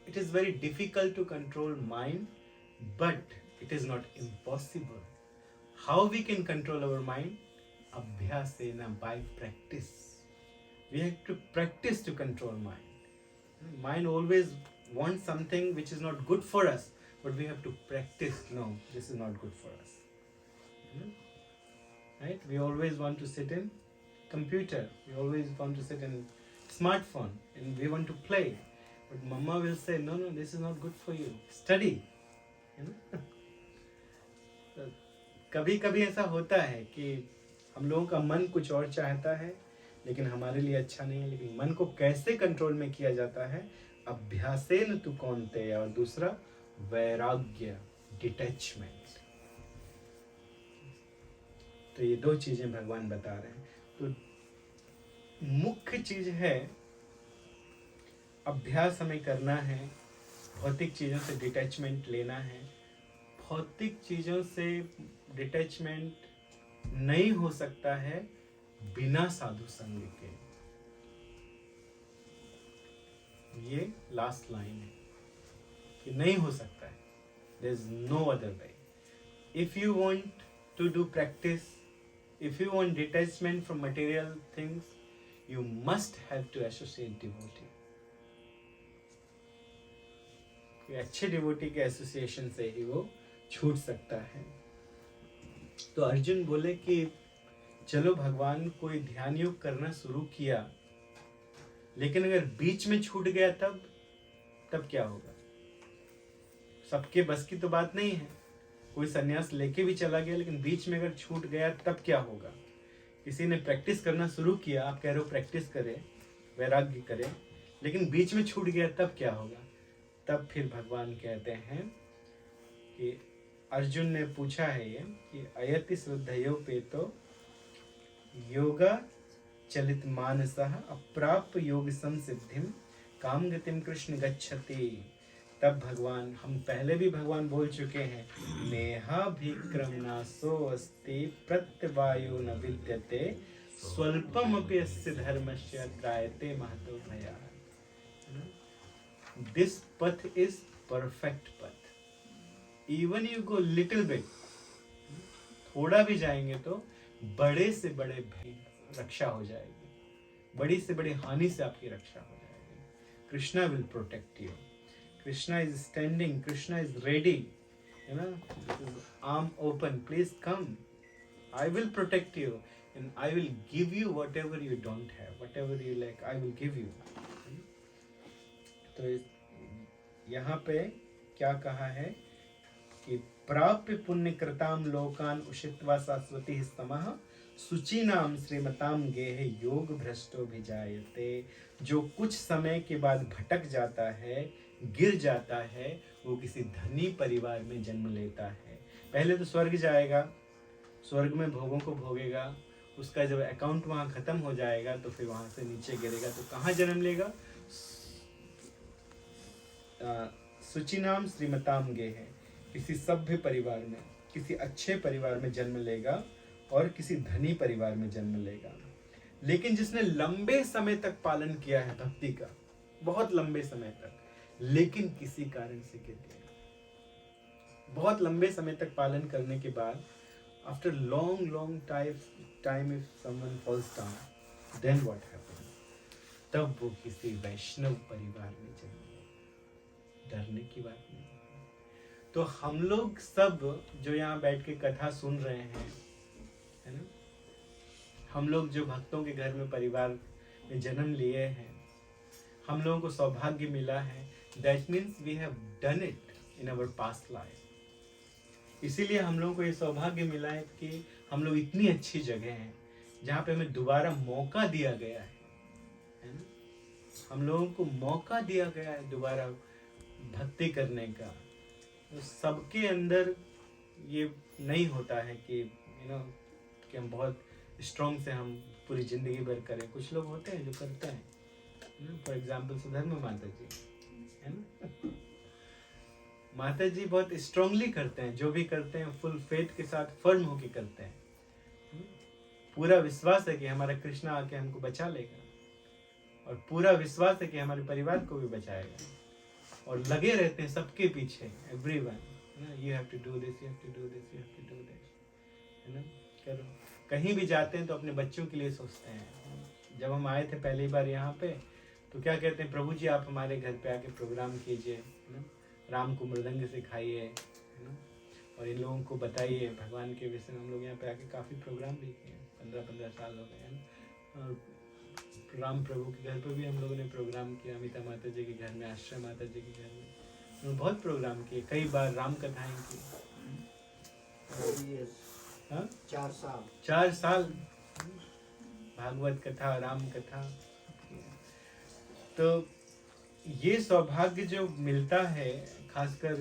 it is very difficult to control mind, but it is not impossible. How we can control our mind, अभ्यासेन, by practice. We have to practice to control mind. Mind always wants something which is not good for us, but we have to practice, no, this is not good for us. Right? We always want to sit in computer, we always want to sit in smartphone, and we want to play, but mama will say no, this is not good for you, study, you know. तो कभी कभी ऐसा होता है कि हम लोगों का मन कुछ और चाहता है लेकिन हमारे लिए अच्छा नहीं है, लेकिन मन को कैसे कंट्रोल में किया जाता है, अभ्यासेन तु कौन्तेय, और दूसरा वैराग्य, डिटैचमेंट। तो ये दो चीजें भगवान बता रहे हैं। तो मुख्य चीज है अभ्यास हमें करना है, भौतिक चीजों से डिटैचमेंट लेना है। भौतिक चीजों से डिटैचमेंट नहीं हो सकता है बिना साधु संग के। ये लास्ट लाइन है कि नहीं हो सकता है, there is no other way. If you want to do practice, if you want detachment from material things, you must have to associate devotee. अच्छे डिवोटी के एसोसिएशन से ही वो छूट सकता है। तो अर्जुन बोले कि चलो भगवान कोई ध्यान योग करना शुरू किया, लेकिन अगर बीच में छूट गया तब क्या होगा। सबके बस की तो बात नहीं है। कोई सन्यास लेके भी चला गया लेकिन बीच में अगर छूट गया तब क्या होगा। किसी ने प्रैक्टिस करना शुरू किया, आप कह रहे हो प्रैक्टिस करे, वैराग्य करे, लेकिन बीच में छूट गया तब क्या होगा। तब फिर भगवान कहते हैं कि अर्जुन ने पूछा है ये कि अयति श्रद्धयो पेतो योगा चलित मानसः अप्राप्य योग संसिद्धिम काम गतिम कृष्ण गच्छति। तब भगवान, हम पहले भी भगवान बोल चुके हैं, नेहाभिक्रमनासो अस्ति प्रत्यवायो न विद्यते स्वल्पमपि अस्य धर्मस्य त्रायते महतो भयाः। दिस पथ इज परफेक्ट पथ। Even you go little bit, थोड़ा भी जाएंगे तो बड़े से बड़े भय रक्षा हो जाएगी, बड़ी से बड़ी हानि से आपकी रक्षा हो जाएगी। Krishna will protect you. Krishna is standing, Krishna is ready, you know, arm open, please come, I will protect you and I will give you what ever you don't have, what ever you like, I will give you. तो यहाँ पे क्या कहा है कि प्राप्य पुण्य कृताम लोकान उषित्वा शाश्वती समः सुचीनाम श्रीमताम गेह योग भ्रष्टो भिजायते। जो कुछ समय के बाद भटक जाता है, गिर जाता है, वो किसी धनी परिवार में जन्म लेता है। पहले तो स्वर्ग जाएगा, स्वर्ग में भोगों को भोगेगा, उसका जब अकाउंट वहाँ खत्म हो जाएगा तो फिर वहाँ से नीचे गिरेगा, तो कहाँ जन्म लेगा? सुचिनाम श्रीमताम गे है, किसी सभ्य परिवार में, किसी अच्छे परिवार में जन्म लेगा और किसी धनी परिवार में जन्म लेगा। लेकिन जिसने लंबे समय तक पालन किया है भक्ति का, बहुत लंबे समय तक, लेकिन किसी कारण से गिर गया, बहुत लंबे समय तक पालन करने के बाद after long time if someone falls down, then what happens? तब वो किसी वैष्णव परिवार में जन्म लेगा। डरने की बात नहीं। तो हम लोग सब जो यहाँ बैठ के कथा सुन रहे हैं, है ना, हम लोग जो भक्तों के घर में परिवार में जन्म लिए हैं, हम लोगों को सौभाग्य मिला है। That means we have done it in our past life. इसीलिए हम लोगों को ये सौभाग्य मिला है कि हम लोग इतनी अच्छी जगह हैं जहाँ पे हमें दोबारा मौका दिया गया है ना? हम लोगों को मौका दिया गया है दोबारा भक्ति करने का। तो सबके अंदर ये नहीं होता है कि कि हम बहुत स्ट्रॉन्ग से हम पूरी जिंदगी भर करें। कुछ लोग होते हैं जो करते हैं, फॉर एग्जाम्पल सुधर्मा माता जी, है ना, माता जी बहुत स्ट्रांगली करते हैं, जो भी करते हैं फुल फेथ के साथ फर्म होके करते हैं। पूरा विश्वास है कि हमारा कृष्णा आके हमको बचा लेगा, और पूरा विश्वास है कि हमारे परिवार को भी बचाएगा, और लगे रहते हैं सबके पीछे, everyone, you have to do this, you have to do this, you have to do this, है ना, करो। कहीं भी जाते हैं तो अपने बच्चों के लिए सोचते हैं। जब हम आए थे पहली बार यहाँ पे तो क्या कहते हैं, प्रभु जी आप हमारे घर पे आके प्रोग्राम कीजिए, है ना, राम को मृदंग सिखाइए, है ना, और इन लोगों को बताइए भगवान के विषय में। हम लोग यहाँ पे आके काफ़ी प्रोग्राम भी किए, 15-15 साल हो गए हैं। और राम प्रभु के घर पर भी हम लोगों ने प्रोग्राम किया, अमिता माता जी के घर में, आश्रय माता जी के घर में, उन्होंने बहुत प्रोग्राम किए, कई बार राम कथाएं की। 4 साल भागवत कथा, राम कथा। तो ये सौभाग्य जो मिलता है, खासकर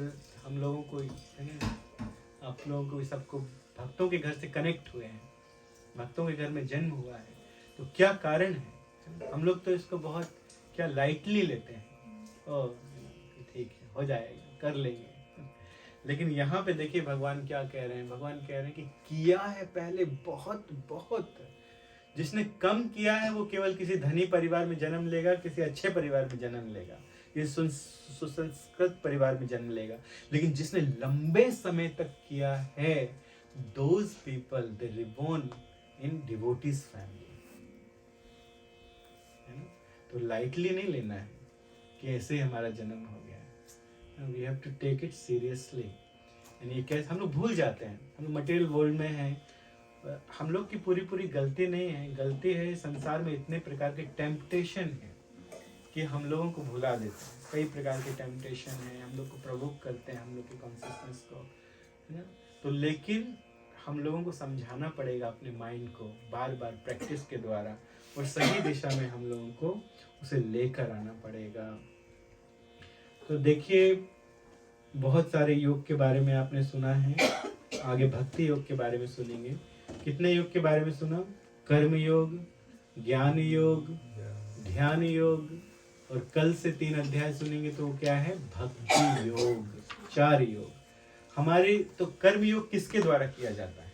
हम लोगों को, है ना, आप लोगों को, सबको भक्तों के घर से कनेक्ट हुए हैं, भक्तों के घर में जन्म हुआ है, तो क्या कारण है? हम लोग तो इसको बहुत क्या लाइटली लेते हैं, ओ ठीक है, हो जाएगा, कर लेंगे। लेकिन यहाँ पे देखिए भगवान क्या कह रहे हैं। भगवान कह रहे हैं कि किया है पहले बहुत बहुत। जिसने कम किया है वो केवल किसी धनी परिवार में जन्म लेगा, किसी अच्छे परिवार में जन्म लेगा, किसी सुसंस्कृत परिवार में जन्म लेगा। लेकिन जिसने लंबे समय तक किया है, those people they reborn in devotees family, है ना। तो लाइटली नहीं लेना है कि ऐसे हमारा जन्म हो गया है। We have to take it seriously. यानी कैसे हम लोग भूल जाते हैं, हम लोग मटेरियल वर्ल्ड में हैं। हम लोग की पूरी गलती नहीं है, गलती है संसार में इतने प्रकार के टेम्पटेशन है कि हम लोगों को भुला देते हैं। कई प्रकार के टेम्पटेशन है, हम लोग को प्रवोक करते हैं, हम लोग की कॉन्शियसनेस को, है ना। तो लेकिन हम लोगों को समझाना पड़ेगा अपने माइंड को बार बार प्रैक्टिस के द्वारा, और सही दिशा में हम लोगों को उसे लेकर आना पड़ेगा। तो देखिए बहुत सारे योग के बारे में आपने सुना है, आगे भक्ति योग के बारे में सुनेंगे। कितने योग के बारे में सुना? कर्म योग, ज्ञान योग, ध्यान योग, और कल से 3 अध्याय सुनेंगे तो क्या है? भक्ति योग। 4 योग हमारे। तो कर्म योग किसके द्वारा किया जाता है?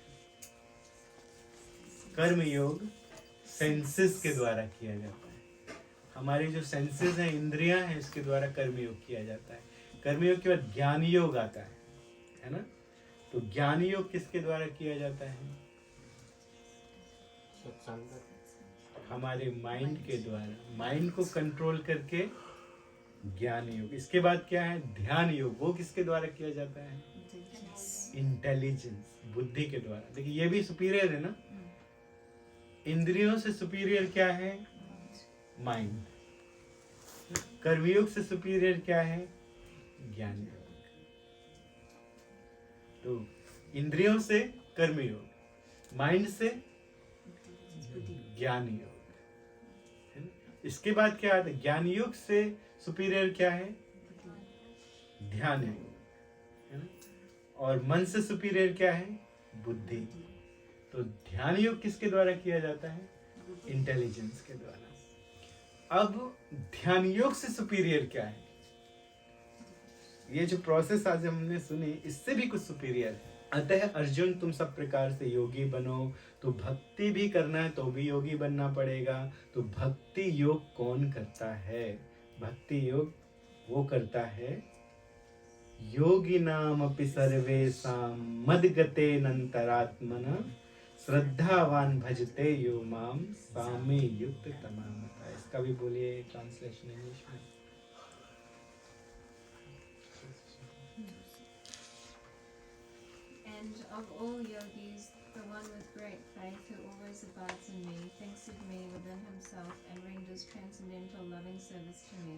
कर्म योग सेंसेस के द्वारा किया जाता है। हमारे जो सेंसेस हैं, इंद्रियां हैं, इसके द्वारा कर्म योग किया जाता है। कर्म योग के बाद ज्ञान योग आता है ना। तो ज्ञान योग किसके द्वारा किया जाता है? हमारे माइंड के द्वारा, माइंड को कंट्रोल करके ज्ञान योग। इसके बाद क्या है? ध्यान योग। वो किसके द्वारा किया जाता है? इंटेलिजेंस, बुद्धि के द्वारा। देखिए ये भी सुपीरियर है ना। इंद्रियों से सुपीरियर क्या है? माइंड। कर्मयोग से सुपीरियर क्या है? ज्ञान योग। तो इंद्रियों से कर्म योग, माइंड से ज्ञान योग, है ना? इसके बाद क्या आता है? ज्ञान योग से सुपीरियर क्या है? ध्यान योग, है ना? और मन से सुपीरियर क्या है? बुद्धि। तो ध्यान योग किसके द्वारा किया जाता है? इंटेलिजेंस के द्वारा। अब ध्यान योग से सुपीरियर क्या है? ये जो प्रोसेस आज हमने सुनी, इससे भी कुछ सुपीरियर है। अतः अर्जुन, तुम सब प्रकार से योगी बनो। तो भक्ति भी करना है तो भी योगी बनना पड़ेगा। तो भक्ति योग कौन करता है? भक्ति योग वो करता है योगिनाम अपि सर्वेषां मद्गतेनन्तरात्मना श्रद्धावान भजते यो माम सामे युक्त तमामता। इसका भी बोलिए ट्रांसलेशन इंग्लिश में। And of all yogis, the one with great faith who always abides in me, thinks of me within himself, and renders transcendental loving service to me.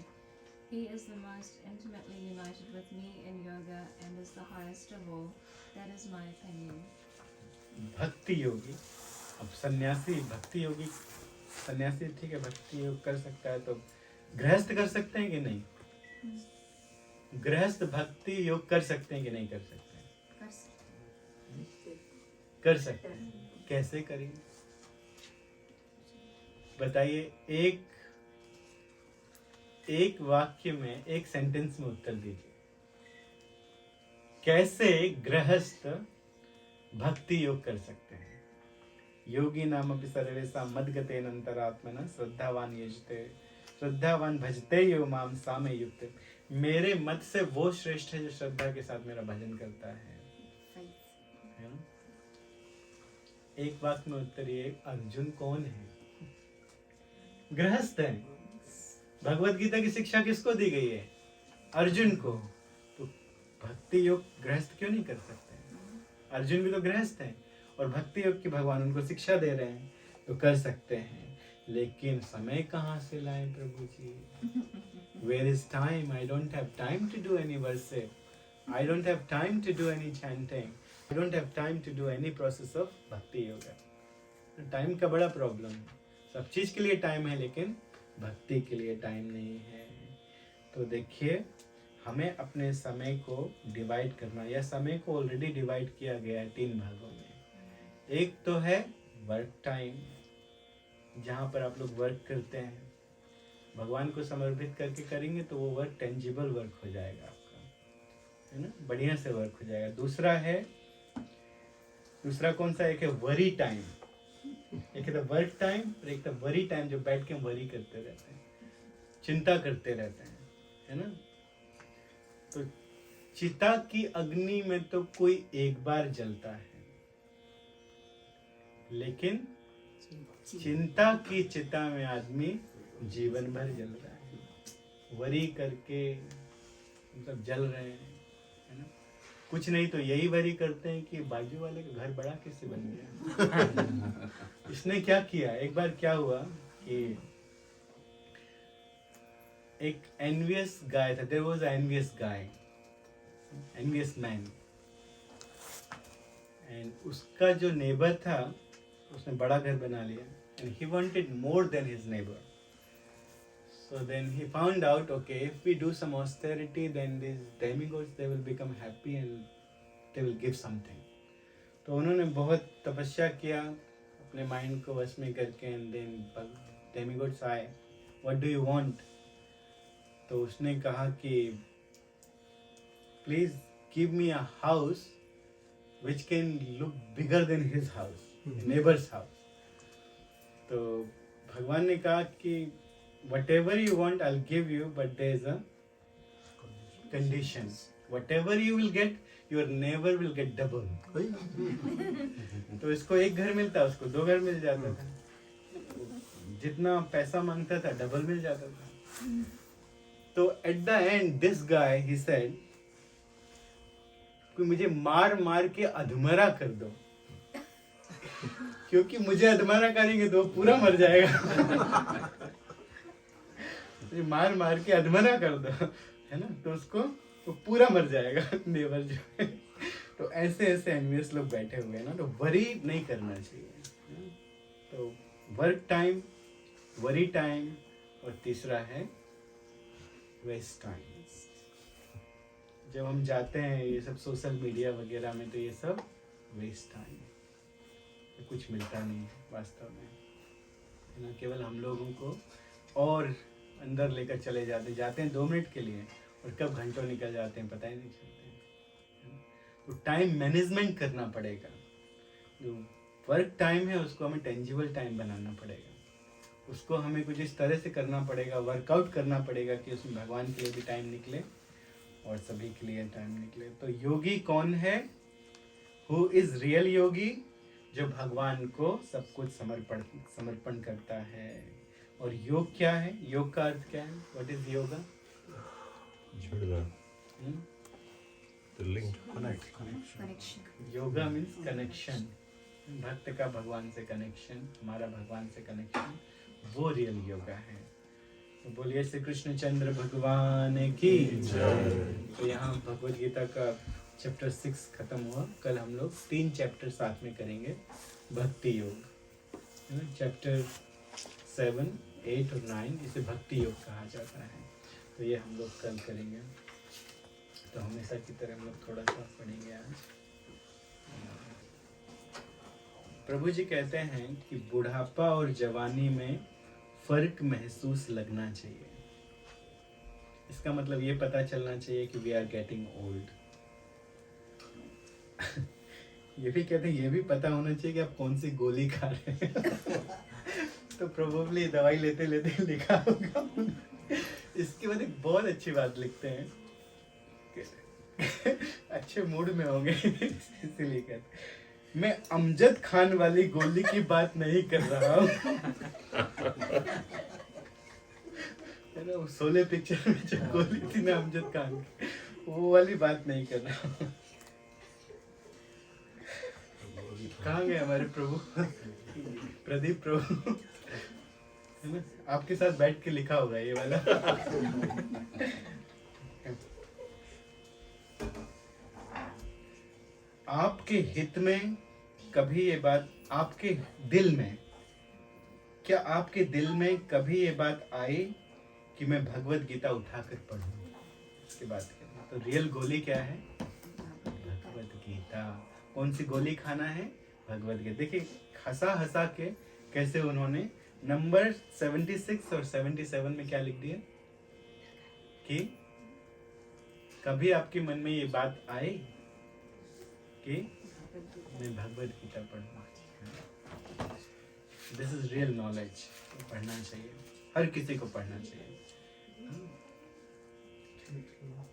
He is the most intimately united with me in yoga and is the highest of all. That is my opinion. भक्ति योगी। अब सन्यासी भक्ति योगी, सन्यासी ठीक है भक्ति योग कर सकता है, तो गृहस्थ कर सकते हैं कि नहीं? गृहस्थ भक्ति योग कर सकते हैं कि नहीं कर सकते? कर सकते हैं। कैसे करेंगे बताइए? एक वाक्य में, एक सेंटेंस में उत्तर दीजिए। कैसे गृहस्थ भक्ति योग कर सकते हैं? योगी नाम अपि सर्वेषां मद्गतेन अंतरात्मना श्रद्धावान भजते यो माम सामे युक्त। मेरे मत से वो श्रेष्ठ है जो श्रद्धा के साथ मेरा भजन करता है ना? एक बात में उत्तर ये, अर्जुन कौन है? गृहस्थ है। भगवत गीता की शिक्षा किसको दी गई है? अर्जुन को। तो भक्ति योग गृहस्थ क्यों नहीं कर सकते? अर्जुन भी तो गृहस्थ है और भक्ति योग की भगवान उनको शिक्षा दे रहे हैं, तो कर सकते हैं। लेकिन समय कहाँ से लाएं प्रभु जी? Where is time? I don't have time to do any worship. I don't have time to do any chanting. I don't have time to do any process of bhakti yoga. Time का बड़ा problem है। सब चीज के लिए time है लेकिन भक्ति के लिए टाइम नहीं है। तो देखिए, हमें अपने समय को डिवाइड करना, या समय को ऑलरेडी डिवाइड किया गया है 3 भागों में। एक तो है वर्क टाइम, जहाँ पर आप लोग वर्क करते हैं, भगवान को समर्पित करके करेंगे तो वो वर्क टेंजिबल वर्क हो जाएगा आपका, है ना? बढ़िया से वर्क हो जाएगा। दूसरा कौन सा? एक है वरी टाइम। एक है वर्क टाइम और एक है वरी टाइम, जो बैठ के हम वरी करते रहते हैं, चिंता करते रहते हैं, है ना? तो चिता की अग्नि में तो कोई एक बार जलता है, लेकिन चिंता की चिता में आदमी जीवन भर जल रहा है। वरी करके मतलब जल रहे हैं, है ना? कुछ नहीं तो यही वरी करते हैं कि बाजू वाले का घर बड़ा कैसे बन गया। इसने क्या किया? एक बार क्या हुआ कि एक एनवियस गाय था। There was a envious guy, envious man, and उसका जो नेबर था उसने बड़ा घर बना लिया, and he wanted more than his neighbour. So then he found out, okay, if we do some austerity, then these demigods, they will become happy and they will give something. तो उन्होंने बहुत तपस्या किया अपने माइंड को वश में करके, एंड देन डेमिगॉड्स आए, व्हाट डू यू वांट? तो उसने कहा कि please give me a house which can look bigger than his house, neighbours house. तो भगवान ने कहा कि whatever you want I'll give you, but there is a condition. Whatever you will get, your neighbor will get double. तो इसको एक घर मिलता, उसको 2 घर मिल जाता था. जितना पैसा मांगता था डबल मिल जाता था. तो at the end this guy he said कि मुझे मार मार के अधमरा कर दो, क्योंकि मुझे अधमरा करेंगे तो पूरा मर जाएगा. मार मार के अधमरा कर दो, है ना? तो उसको वो पूरा मर जाएगा नेवर जो है। तो ऐसे ऐसे एनवियस लोग बैठे हुए हैं ना, तो वरी नहीं करना चाहिए। तो वर्क टाइम, वरी टाइम, और तीसरा है वेस्ट टाइम। जब हम जाते हैं ये सब सोशल मीडिया वगैरह में, तो ये सब वेस्ट टाइम, तो कुछ मिलता नहीं है वास्तव में, है ना। केवल हम लोगों को और अंदर लेकर चले जाते हैं 2 मिनट के लिए, और कब घंटों निकल जाते हैं पता ही नहीं चलते हैं। तो टाइम मैनेजमेंट करना पड़ेगा। जो वर्क टाइम है उसको हमें टेंजिबल टाइम बनाना पड़ेगा, उसको हमें कुछ इस तरह से करना पड़ेगा, वर्कआउट करना पड़ेगा कि उसमें भगवान के लिए भी टाइम निकले और सभी के लिए टाइम निकले। तो योगी कौन है? हु इज रियल योगी? जो भगवान को सब कुछ समर्पण करता है। और योग क्या है? योग का अर्थ क्या है? What is yoga? जुड़ना, the link, Connection. Yoga means connection, भक्त का भगवान से कनेक्शन, हमारा भगवान से कनेक्शन, वो रियल योगा है। तो बोलिए श्री कृष्ण चंद्र भगवान की जय। तो यहाँ भगवद गीता का चैप्टर 6 खत्म हुआ। कल हम लोग 3 चैप्टर साथ में करेंगे भक्ति योग, है ना। चैप्टर 7, 8 और 9 इसे भक्ति योग कहा जाता है। तो ये हम लोग कल करेंगे। तो हमेशा की तरह हम लोग थोड़ा सा पढ़ेंगे आज। प्रभु जी कहते हैं कि बुढ़ापा और जवानी में फर्क महसूस लगना चाहिए। इसका मतलब ये पता चलना चाहिए कि वी आर गेटिंग ओल्ड। ये भी कहते हैं, ये भी पता होना चाहिए कि आप कौन सी गोली खा रहे हैं। तो प्रोबेबली दवाई लेते लेते लिखा होगा। इसके बाद एक बहुत अच्छी बात लिखते हैं, अच्छे मूड में होंगे इसीलिए कहते, मैं अमजद खान वाली गोली की बात नहीं कर रहा हूँ। है ना, वो शोले पिक्चर में जो गोली थी ना अमजद खान की, वो वाली बात नहीं कर रहा हूँ। कहाँ गए हमारे प्रभु? प्रदीप प्रभु, है ना, आपके साथ बैठ के लिखा होगा ये वाला। आपके हित में कभी ये बात, आपके दिल में, क्या आपके दिल में कभी ये बात आई कि मैं भगवद गीता उठाकर पढ़ूं? इसके बाद तो रियल गोली क्या है? भगवद गीता। कौन सी गोली खाना है? भगवद गीता। देखिए हंसा हंसा के कैसे उन्होंने नंबर 76 और 77 में क्या लिख दिया कि कभी आपके मन में ये बात आए कि मैं भगवद गीता पढ़ूं। This is real knowledge. पढ़ना चाहिए, हर किसी को पढ़ना चाहिए।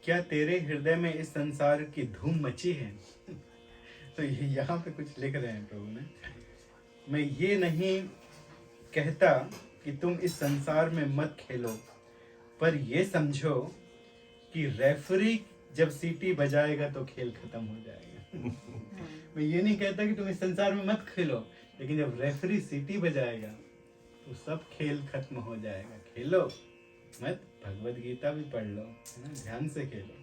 क्या तेरे हृदय में इस संसार की धूम मची है? तो यहाँ पे कुछ लिख रहे हैं प्रभु ने, मैं ये नहीं कहता कि तुम इस संसार में मत खेलो, पर ये समझो कि रेफरी जब सीटी बजाएगा तो खेल खत्म हो जाएगा। मैं ये नहीं कहता कि तुम इस संसार में मत खेलो, लेकिन जब रेफरी सीटी बजाएगा तो सब खेल खत्म हो जाएगा। खेलो मत, भगवद गीता भी पढ़ लो, है ना, ध्यान से खेलो।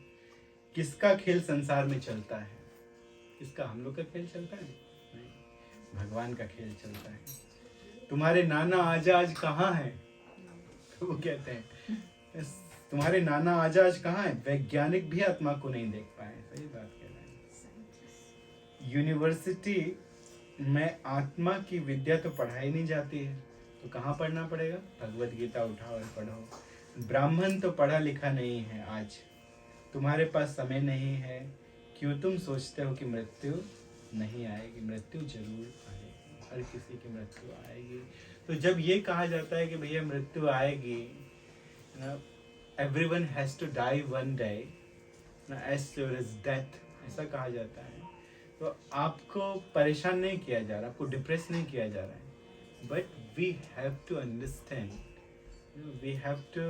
किसका खेल संसार में चलता है? किसका? हम लोग का खेल चलता है? नहीं, भगवान का खेल चलता है। तुम्हारे नाना आजा आज कहाँ है? तो वो कहते हैं तुम्हारे नाना आजा आज कहाँ है? वैज्ञानिक भी आत्मा को नहीं देख पाए। सही बात कह रहे हैं। यूनिवर्सिटी में आत्मा की विद्या तो पढ़ाई नहीं जाती है, तो कहाँ पढ़ना पड़ेगा? भगवद गीता उठाओ और पढ़ो। ब्राह्मण तो पढ़ा लिखा नहीं है आज, तुम्हारे पास समय नहीं है। क्यों तुम सोचते हो कि मृत्यु नहीं आएगी? मृत्यु जरूर आएगी, हर किसी की मृत्यु आएगी। तो जब ये कहा जाता है कि भैया मृत्यु आएगी, ना, everyone has to die one day, ना, as sure as death, ऐसा कहा जाता है। तो आपको परेशान नहीं किया जा रहा, आपको डिप्रेस नहीं किया जा रहा है, but we have to understand, we have to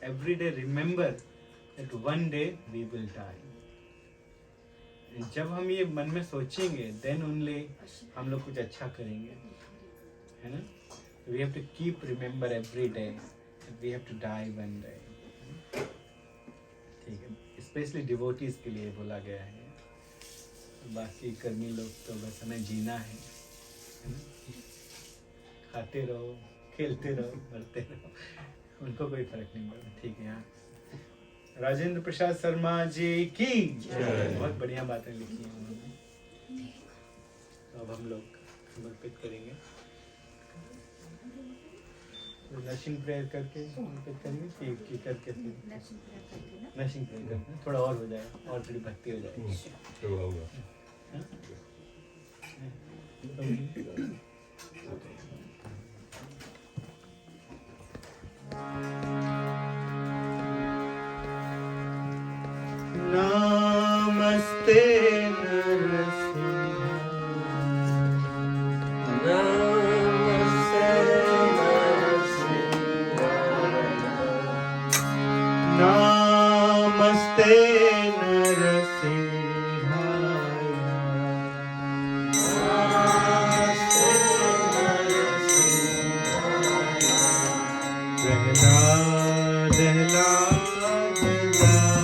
every day remember that one day we will die. जब हम ये मन में सोचेंगे देन ओनली हम लोग कुछ अच्छा करेंगे, है ना। We have to keep remember every day we have to die one day. ठीक है, स्पेशली डिवोटीज के लिए बोला गया है। बाकी कर्मी लोग तो बस हमें जीना है ना? खाते रहो, खेलते रहो, मरते रहो, उनको कोई फर्क नहीं पड़ता। ठीक है, यहाँ राजेंद्र प्रसाद शर्मा जी की बहुत बढ़िया बातें लिखी हैं उन्होंने। अब हम लोग समर्पित करेंगे, नशिंग प्रेयर करके समर्पित करेंगे कि करके लक्ष्मी पूरा करके ना नशिंग प्रेयर करके थोड़ा और हो जाए, और थोड़ी भक्ति हो जाएगी। होगा होगा। नमस्ते नरसिंह, नमस्ते नमस्ते नरसिंहाय, प्रहलाद लाज लाए,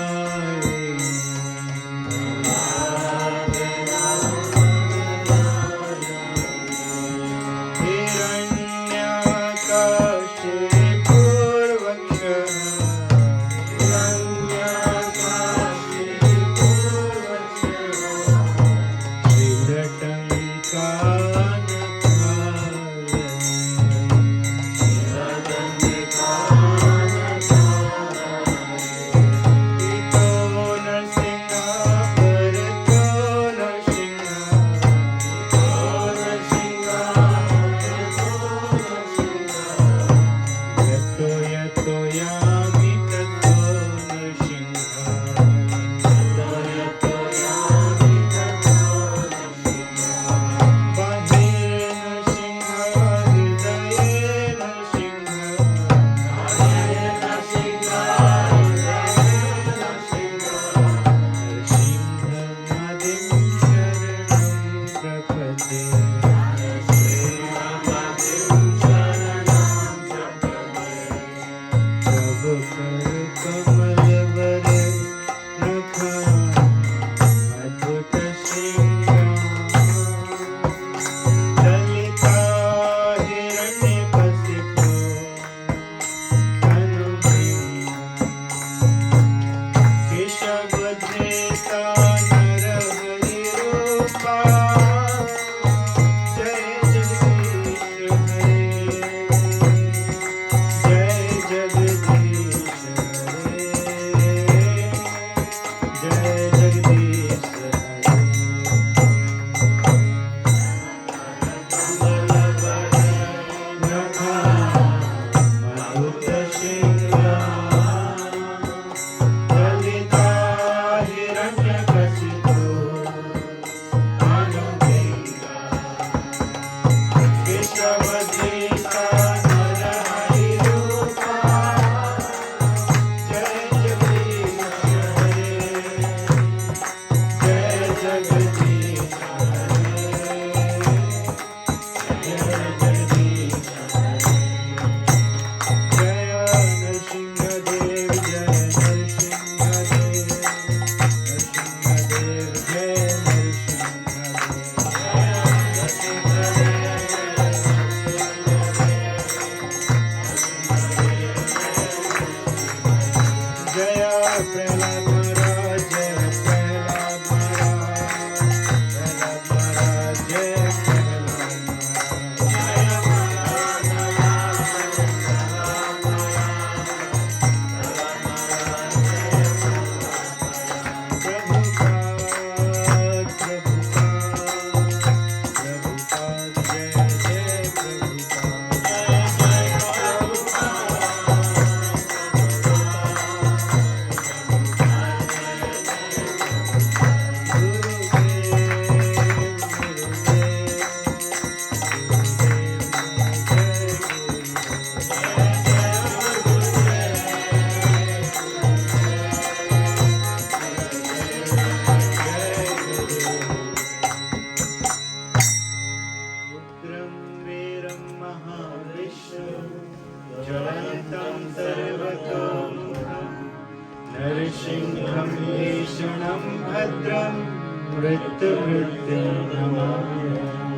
वृत्तवृत्तिं नमाम्यहम्।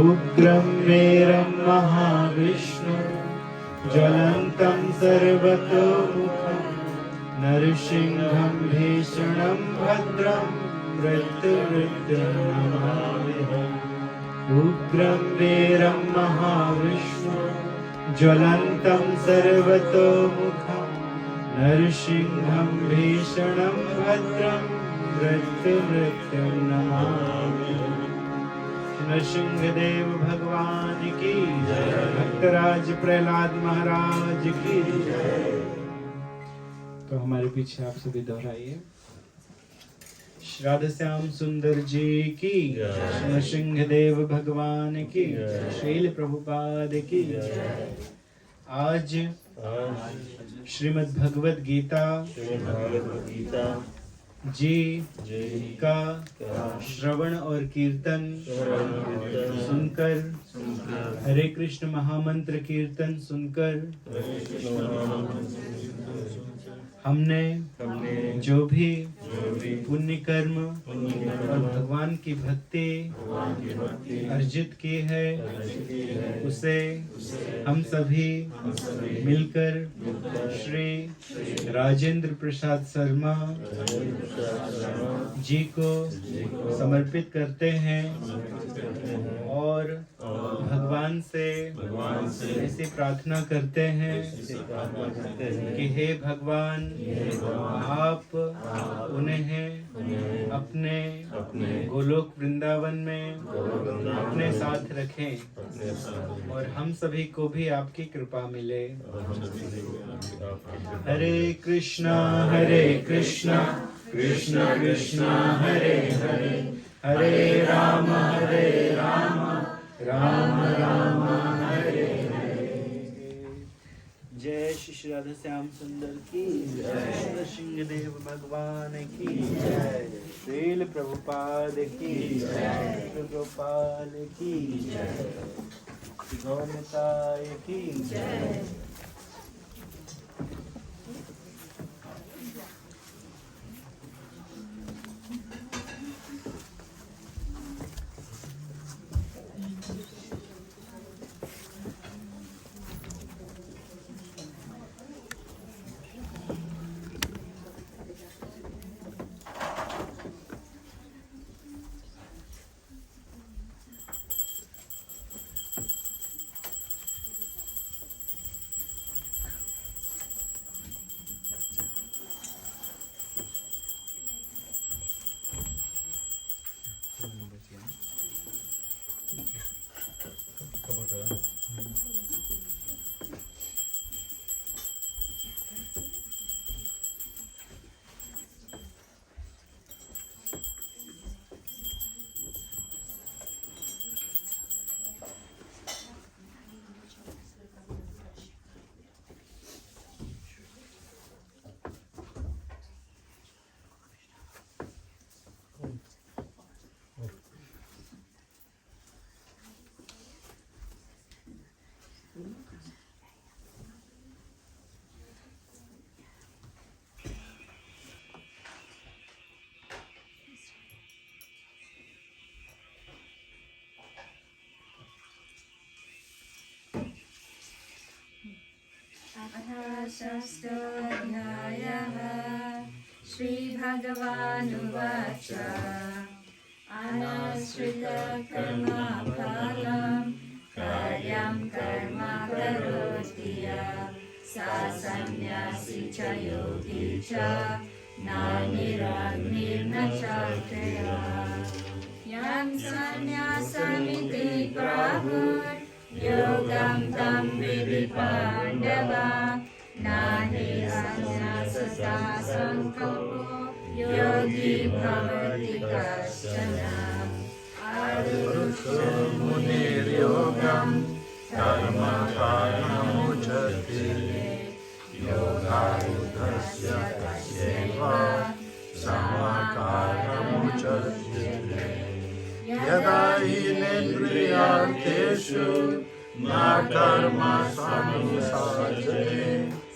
उग्रं वीरं महाविष्णु ज्वलन्तं सर्वतोमुखं नरसिंहं भीषणं भद्रं वृत्तवृत्तिं नमाम्यहम्। उग्रं वीरं महाविष्णु ज्वलन्तं सर्वतोमुखं नरसिंहं भीषणं भद्रं वृत्तवृत्तिं नमाम्यहम्। नरसिंहदेव भगवान की जय। भक्तराज प्रहलाद महाराज की जय। तो हमारे पीछे आप सभी दोहराइए। राधा श्याम सुंदर जी की जय। नरसिंहदेव भगवान की जय। श्रील प्रभुपाद की जय। आज श्रीमद् भगवद गीता जी का श्रवण और कीर्तन सुनकर, हरे कृष्ण महामंत्र कीर्तन सुनकर हमने जो भी पुण्य कर्म और भगवान की भक्ति अर्जित की है, उसे हम सभी मिलकर श्री राजेंद्र प्रसाद शर्मा जी को समर्पित करते हैं और भगवान से ऐसी प्रार्थना करते हैं कि हे भगवान, आप उन्हें अपने गोलोक वृंदावन में अपने साथ रखें और हम सभी को भी आपकी कृपा मिले। हरे कृष्णा कृष्ण कृष्ण हरे हरे, हरे राम राम राम हरे हरे। जय श्री राधा श्याम सुंदर की जय। नरसिंहदेव भगवान की जय। श्रील प्रभुपाद की जय। गोपाल की जय। गौरताय की जय। षष्ठोऽध्यायः श्रीभगवानुवाच अनाश्रितकर्मफलं कार्यं कर्म करोति यः सा सन्न्यासी च योगी च न निरग्निर्न चाक्रियः। यं सन्न्यासमिति प्राहुः योगं तं विधि पाण्डव, न हि सन्न्यासता संकल्पो योगी भवति कश्चन। आरुषो मुनिर्योगं कर्म कारणमुच्यते, योगारूढस्य तस्यैव समकारणमुच्यते। यदा हीनेन्द्रियार्थेषु न कर्मसु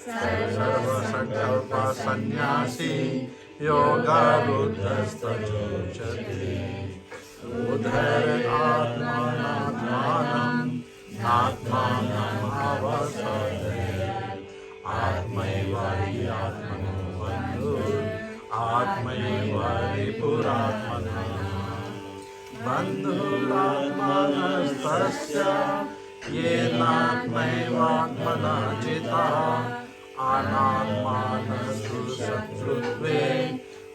सर्वसंकल्प सन्न्यासी योगारूढस्तचोच्यते उद्धरेत् आत्मानात्मानं नात्मानम् अवसादयेत् आत्मैव हि आत्मनो बन्धुः आत्मैव रिपुरात्मनः बन्धुरात्मनस्तस्य येनात्मैवात्मना जितः अनात्मानस्तु शत्रुत्वे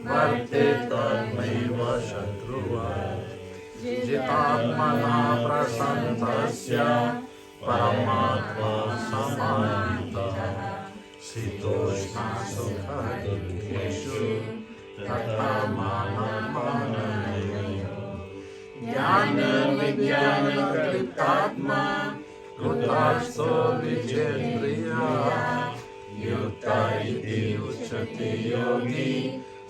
वर्तेत तन्मैव शत्रुवत् जितात्मना प्रसन्तस्य परमात्मा समाहितः शीतोष्णसुखदुःखेषु तथा मानमानमेव ज्ञानविज्ञानकृतात्मा कृतार्थो विजेन्द्रियः युक्त इति उच्यते योगी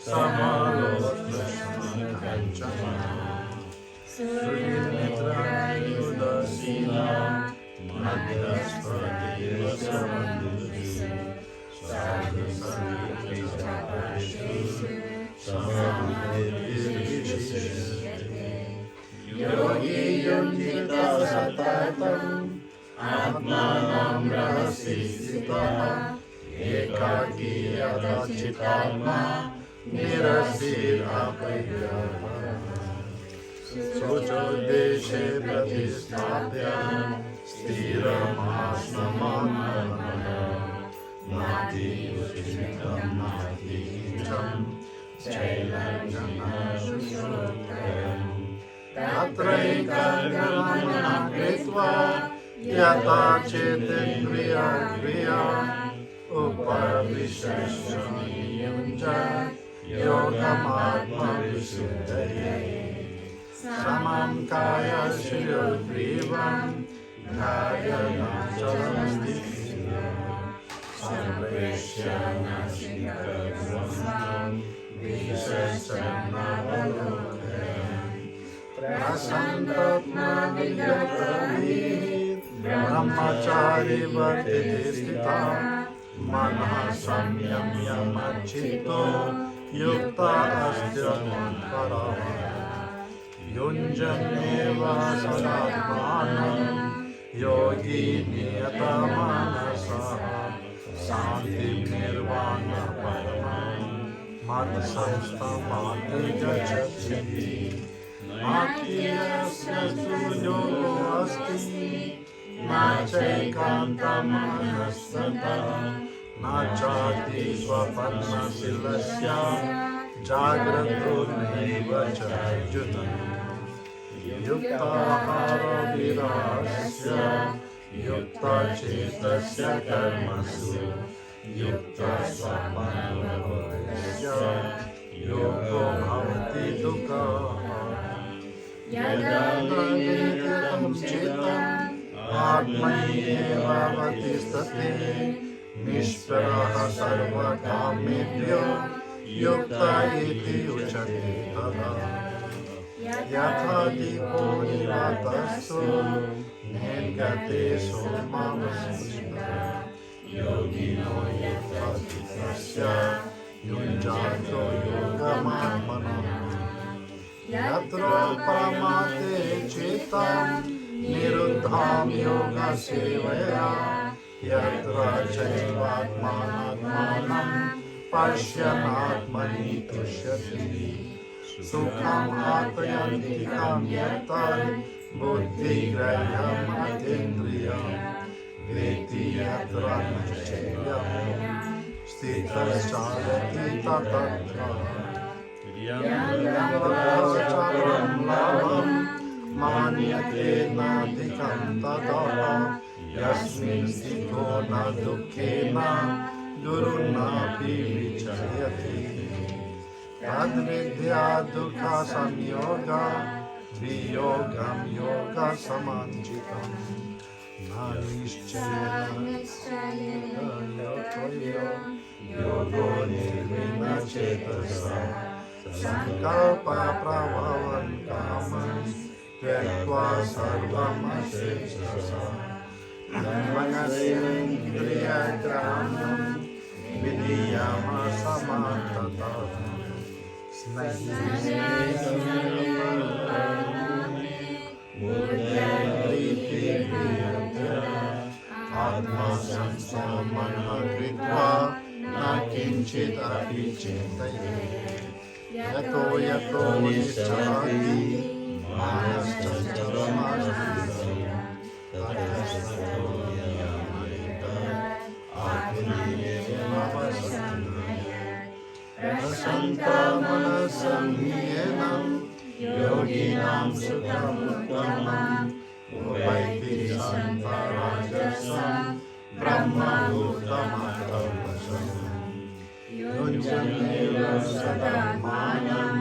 समलोष्टुष्मकञ्चनः सुनिद्रायुधशीला मध्यस्पतिर्वसवन्दुषु साधुसङ्गतिष्ठापेषु समबुद्धिर्विशिष्यते योगी युञ्जितः सततम् आत्मानं रहसि स्थितः एकाकी यदचितात्मा निरसिरापयः शुचोद्देशे प्रतिष्ठाप्य स्थिरमासनमनः नाति उचितं नाति नीचं चैलञ्जनशुश्रोत्रयम् तत्रैकाग्रमनः कृत्वा यथा चेतेन्द्रिया क्रिया उपविश्य योगमात्मविशुद्धये समं कायश्रियोग्रीवं ध्यायनाचलमस्तिष्ठिः सम्प्रेक्ष्य नासिकाग्रं विशेषणमवलोकयन् प्रसन्नात्मविगतभिः ब्रह्मचारी वर्तिते स्थितः मनः संयम्य मच्चित्तो युक्ता अस्त्यमन्तरः युञ्जन्नेव सदात्मानं योगी नियतमानसः शान्तिर्निर्वाणपरमां मत्संस्थमाधिगच्छति नात्यस्य सुयोगोऽस्ति न चैकान्तमनस्ततः न चाति स्वपन्नशीलस्य जाग्रतो नैव च अर्जुन युक्ताहारविहारस्य युक्तचेतस्य कर्मसु युक्तस्वपन्नभूतस्य योगो भवति दुःखः यदा नियतं चित्तम् आत्मैव निष्प्रह सर्वकामेभ्यो युक्त इति उच्यते तदा यथा दीपो निवातस्तु निर्गते सोमवसुषितः योगिनो युक्तचित्तस्य युञ्जातो योगमात्मनः यत्र प्रमाते चित्तं निरुद्धां योगसेवया यत्र चैवात्मानात्मानं पश्यन्नात्मनि तुष्यति सुखम् आत्मयान्तिकं यत्तद् बुद्धिग्राह्यम् अतीन्द्रियं वेत्ति यत्र नश्चैयं स्थितश्चारति ततत्र यत्र लाभं मान्यते नाधिकं ततः यस्मिन् स्थितो न दुःखेन गुरुणापि विचर्यते तद्विद्या दुःखसंयोगा वियोगं योगसमञ्जितं न निश्चयेन योगो निर्विण्णचेतसा सङ्कल्पप्रभवन् कामं त्यक्त्वा सर्वमशेषसा मनसेन्द्रियग्रामं विधियामसमन्ततः आत्मा संस्थामनः कृत्वा न किञ्चित् अपि चिन्तयेत् यतो यतो निश्चलति मनश्चञ्चलमस्ति प्रशान्तमनसंयमं योगिनां सुखमुत्तमम् उपैति शान्तराजसं ब्रह्मभूतमकल्मषम् युञ्जन्नेव सदात्मानं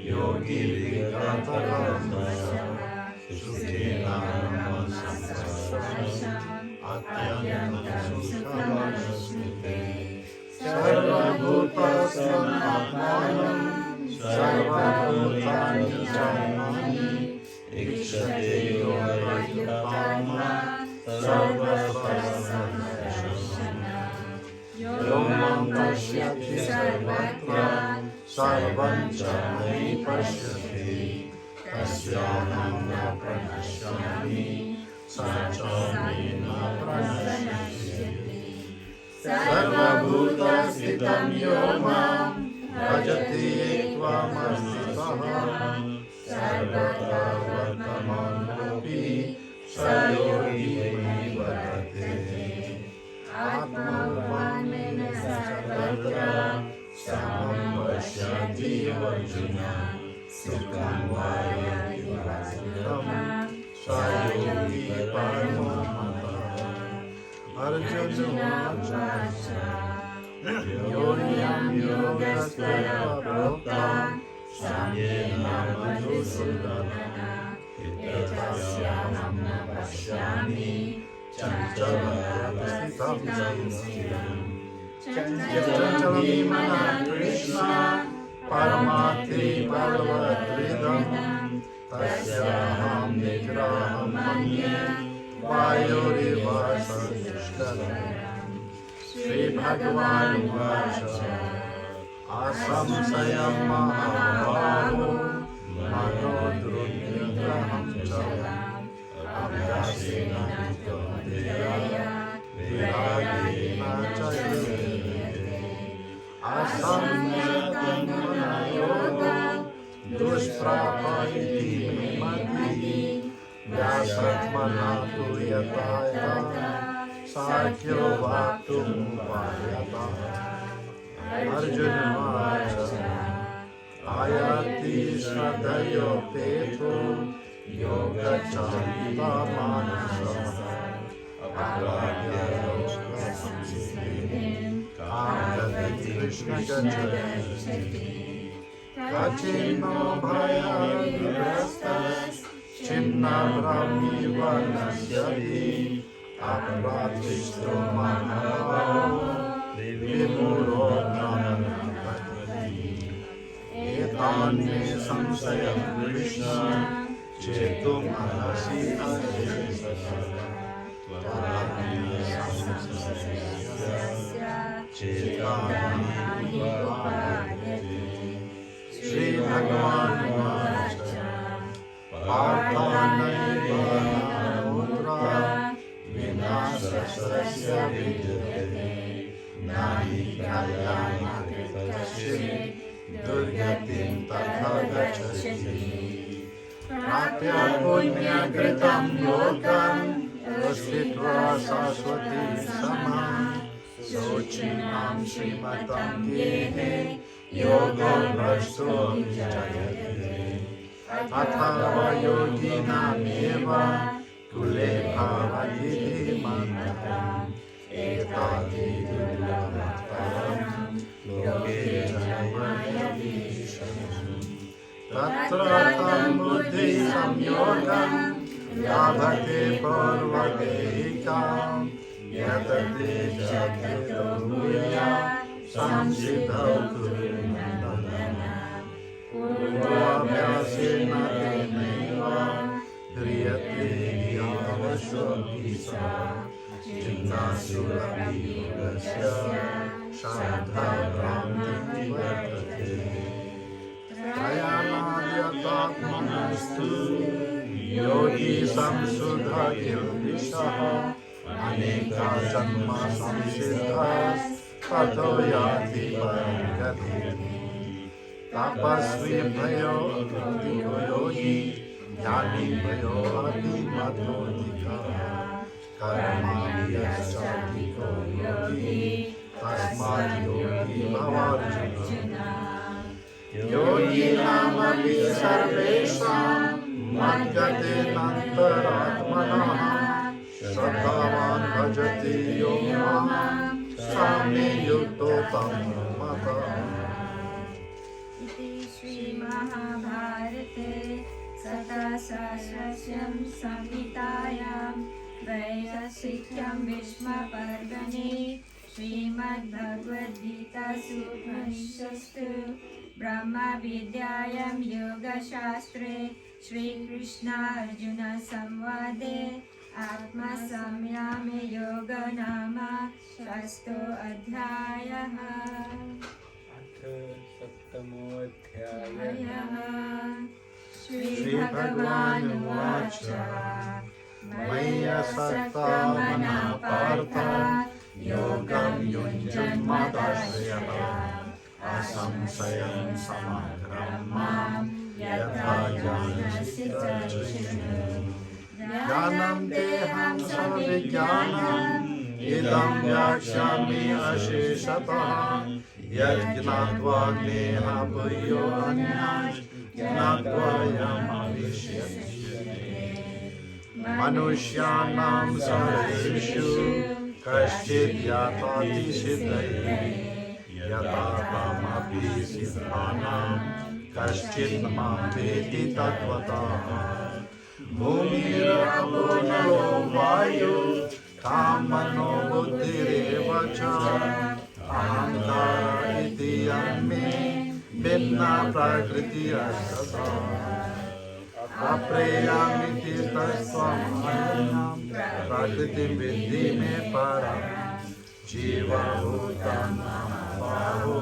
योगी विगतकल्मषः अत्यन्तं सुखमश्नुते सर्वभूतस्थमात्मानं सर्वभूतानि चात्मनि इक्षते योगयुक्तात्मा सर्वसर्वसमर्शनः यो मां पश्यति सर्वत्र सर्वं च मयि पश्यति तस्याहं न प्रणश्यामि स च मे न प्रणश्यति सर्वभूतस्थितं यो मां भजति त्वमस्थितः सर्वत्र वर्तमानोऽपि स योगी मयि वर्तते आत्मवान् सर्वत्र समं पश्यति अर्जुन सुखं वा यदि वा दुःखं स योगी परमो मतः अर्जुन योऽयं योगस्त्वया प्रोक्तः साम्येन मधुसूदन एतस्याहं न पश्यामि चञ्चलमवस्थितं चञ्चलं मनः कृष्ण परमार्थि बलवद्विदं तस्याहं निग्रहं मन्ये वायोरिव सदुष्करम् श्रीभगवानुवाच असंशयं महाबाहो मनो दुर्निग्रहं चलम् अभ्यासेन वैराग्येण च युज्यते असंयतं मनोयोगो दुष्प्राप इति मे मतिः व्यासत्मना तु यथा यथा साख्यो वाक्तुमुपायतः अर्जुनवाच आयाति श्रद्धयोपेतो योगचालितमानसः अप्राप्ययोगसंसिद्धिं कामयति कृष्ण गच्छति कचिन्नो भयविग्रस्तश्चिन्नभ्रमिव नश्यति अप्राप्तिष्ठो मनोभावो विमूढो एतान्मे संशयं कृष्ण चेतुम् अर्हसि श्रीभगवानुवाच पार्थानैव नामुत्रा विनाशस्य विद्यते नाहि कल्याणाय कश्चित् दुर्गतिं तथा गच्छति प्राप्य पुण्यकृतं लोकं स्थित्वा शाश्वती समां शोचिनां श्रीमतां गेहे योगो भ्रष्टो विजयते अथवा योगिनामेव कुले भवति धीमन्तम् एतादि दुर्लभतरं लोके जन्मयमीशम् तत्र तं बुद्धिसंयोगं लभते पर्वतैकां यतते जगतो भूयात् संसिद्धौ कुरुनन्दन पूर्वाभ्यासेन तेनैव ह्रियते ह्यवशोऽपि सा जिज्ञासुरभियोगस्य शान्ता भ्रान्तिः वर्तते प्रयाणाद्यतात्मनस्तु योगी संशुद्ध किल्बिषः अनेका जन्म संसिद्धः ततो याति परं गतिम् तपस्वी भयो अधिको योगी ज्ञानी भयो अतिमतोऽधिकः कर्माभ्यश्चाधिको योगी तस्मात् योगी भवार्जुन योगिनामपि सर्वेषां मद्गतेनान्तरात्मनः श्रद्धावान् भजति यो मां सा मे युक्तो तं मतः। इति श्रीमहाभारते सतासहस्रं संहितायां त्रैदशिक्यां भीष्मपर्वणि श्रीमद्भगवद्गीतासु उपनिषत्सु ब्रह्मविद्यायां योगशास्त्रे श्रीकृष्णार्जुनसंवादे आत्मसंयमे योगो नाम षष्ठोऽध्यायः। अथ सप्तमोऽध्यायः। श्रीभगवानुवाच मय्यसक्ता मना पार्थ योगं युञ्जन्मदाश्रयः असंशयं समग्रं मां यथा ज्ञानस्य चक्षुषः ज्ञानं तेहं सविज्ञानम् इदं व्याख्यामि अशेषतः यज्ञात्वा ज्ञेयः भूयो अन्यात् ज्ञात्वायमविष्यते मनुष्याणां सर्वेषु कश्चित् याताति सिद्धये यथा त्वमपि सिद्धानां कश्चित् मां वेत्ति तत्त्वतः भूमिरपो नरो वायुः कामनो बुद्धिरेव च अहंकार इति यन्मे भिन्ना प्रकृतिरस्तथा अप्रेयामिति तत्त्वमहं प्रकृतिं विद्धि मे परं जीवभूतं बाहो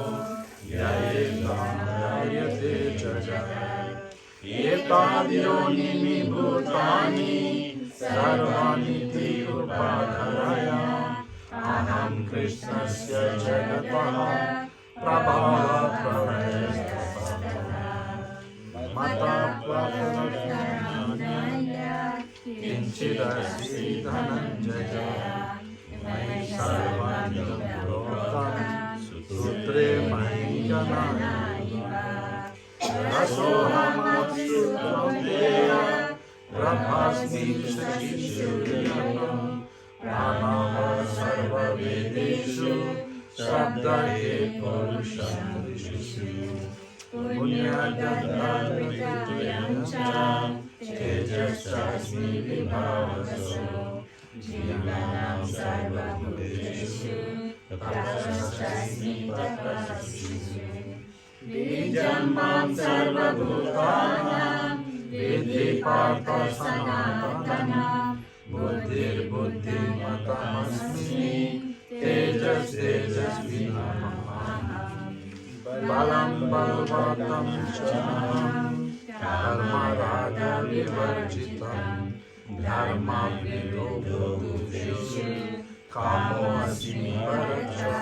ययेदं जायते च जगत् एताद्योनिनि भूतानि सर्वाणीति उपाधरय अहं कृष्णस्य जगतः प्रभावः प्रलयस्ततः मता प्रकृतिर्नान्य किञ्चिदस्ति धनञ्जय मयि सर्वमिदं प्रोक्तं सूत्रे मयि जनाय रसोऽहमप्सु कौन्तेय प्रभास्मि शशिसूर्यः प्राणः सर्ववेदेषु शब्दये पुरुषं ऋषिषु पुण्यगन्धर्वविद्यं च तेजश्चास्मि विभावसो जीवानां सर्वभूतेषु तपश्चास्मि तपस्विषु बीजं मां सर्वभूतानां विद्धि पार्थ सनातनं बुद्धिर्बुद्धिमतामस्मि तेजस्तेजस्विनामहं बलं बलवतं च कर्मरागविवर्जितं धर्मविरोधोषु कामोऽस्मि परतः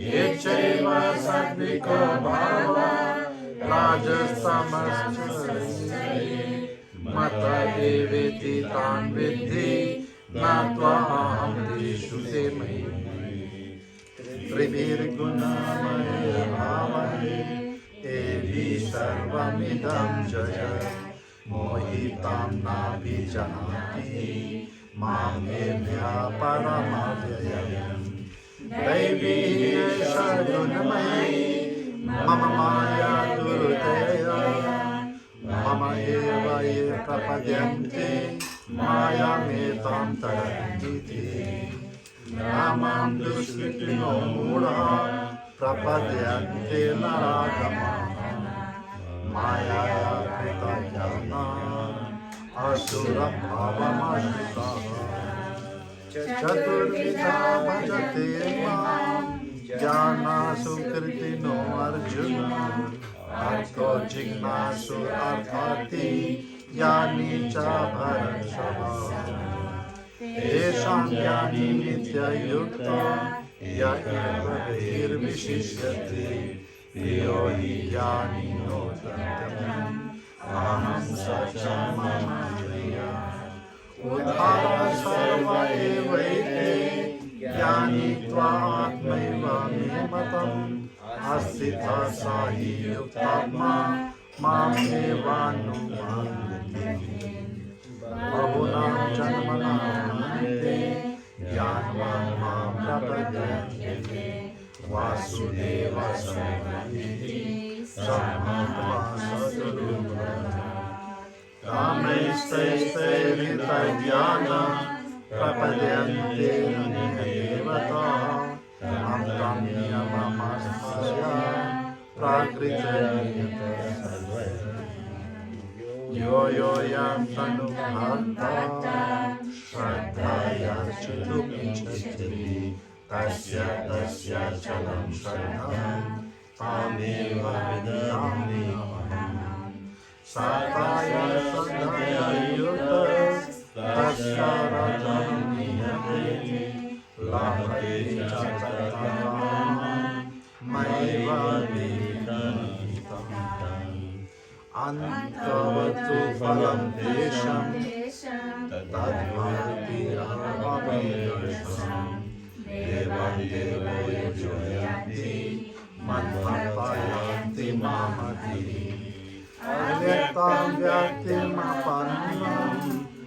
ये चैव सात्विको भावः राजस्तमश्चये मत एवेति तान् विद्धि ज्ञात्वाहं तेषु ते मयि त्रिभिर्गुणमये भावये एभिः सर्वमिदं जगत् मोहितं नाभिजानाति मां मेभ्यः परमव्ययम् दैवी एषा गुणमयी मम माया दुर्जया मम एव ये प्रपद्यन्ते मायामेतां तरन्ति ते मां दुष्कृतिनो मूढा प्रपद्यन्ते नरागमाः मायाया कृतज्ञानाः असुरभावमाश्रिताः चतुर्विधा भजते मां ज्ञानासुकृतिनो Arjun Artho Jignasu Arthati Jnani Cha Bharashava Tesham Jnani Nitya Yukta Ya Eva Vishishyati Priyo Hi Jnani No Tatyam Aham Sacha Mamaya Udhara Sarva Evaite Jnani Tva Atmaiva Mematam Asitha Sahi Yuktatma Mam Evanumangati Bahunam Janmanam Ante Jnanvam Mam Prapadyante Vasudeva Sarvamiti Samatma Sadurubhava Kamaiste Vitayana Prapadyante Devata Amtam Niyamamasya Prakriti Yo yo yam tanu bhakta Shraddhaya chutumichati Tasya tasya chalam shraddham Tameva vidami Sataya shraddhaya yutas Tasya rajam niyate Labhate chatatam Maiva vidamitam Antavatu phalam desham Tadvati avamidasham Devam devo yojanti Madhvapayanti mamati Avyaktam vyaktim apannam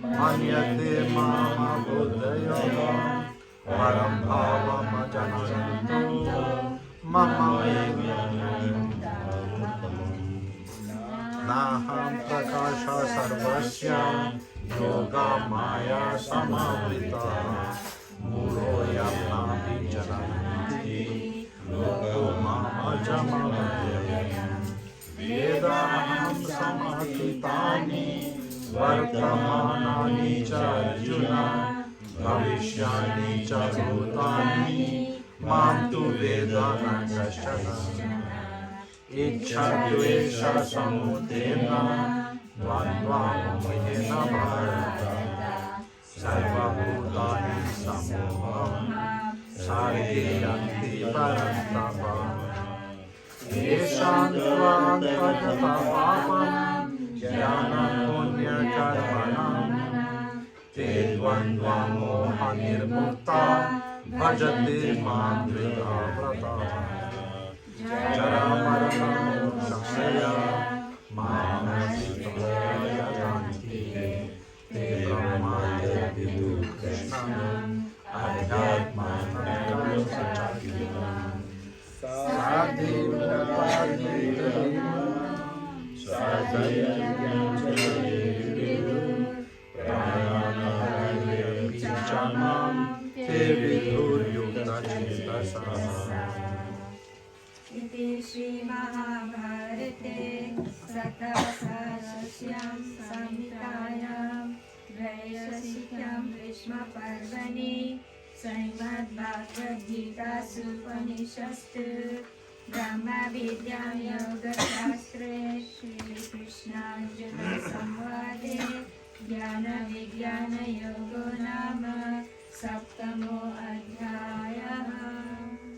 Anyate mama buddhayam Param bhavam ajananto Mama Naham prakasha sarvasya Yoga maya samavrita Muro yamna vijalanti Loko mama jamavaya Vedaham samakritani Vartamanani cha arjuna Bhavishyani cha bhutani Mam tu vedana kashana Ichha dvesha samudena Dvandvamahena bharata Sarva bhutani samoham Sargiyanti parantapa Yeshantvantajata papam Jnana punya karmanam Te dvandva moha nirmukta Bhajati mam vrita vrata Jara marana moksaya Mamasitaya janti Te brahmaya vidu krishnam Adhyatmanam sachakitam Sadhi Vratadvitam Sadhayam Chayevidu Prayanayam Pichamam Te Vidur Yukta Chetasam Iti Shri Mahabharate Satasasyaam Samhitayam Vaishasikyam Bhishma Parvani Srimad Bhagavad Gita Upanishastu Brahma Vidyam Yoga Shastre Shri Krishna Arjuna Samvade Jnana Vijnana Yogo Nama Saptamo Adhyayah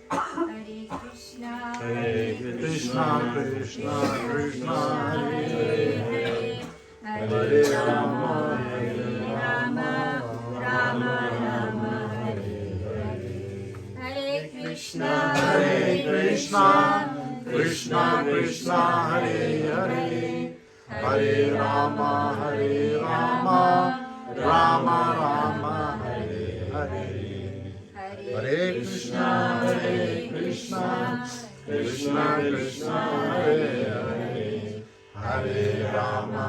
Hare Krishna Krishna Krishna Krishna Hare Hare Hare Rama Hare Rama Rama Rama Hare Hare Hare Krishna Krishna Krishna Krishna Hare Hare Hare Rama Rama Rama Hare Hare Hare Krishna Krishna Krishna Hare Hare Hare Rama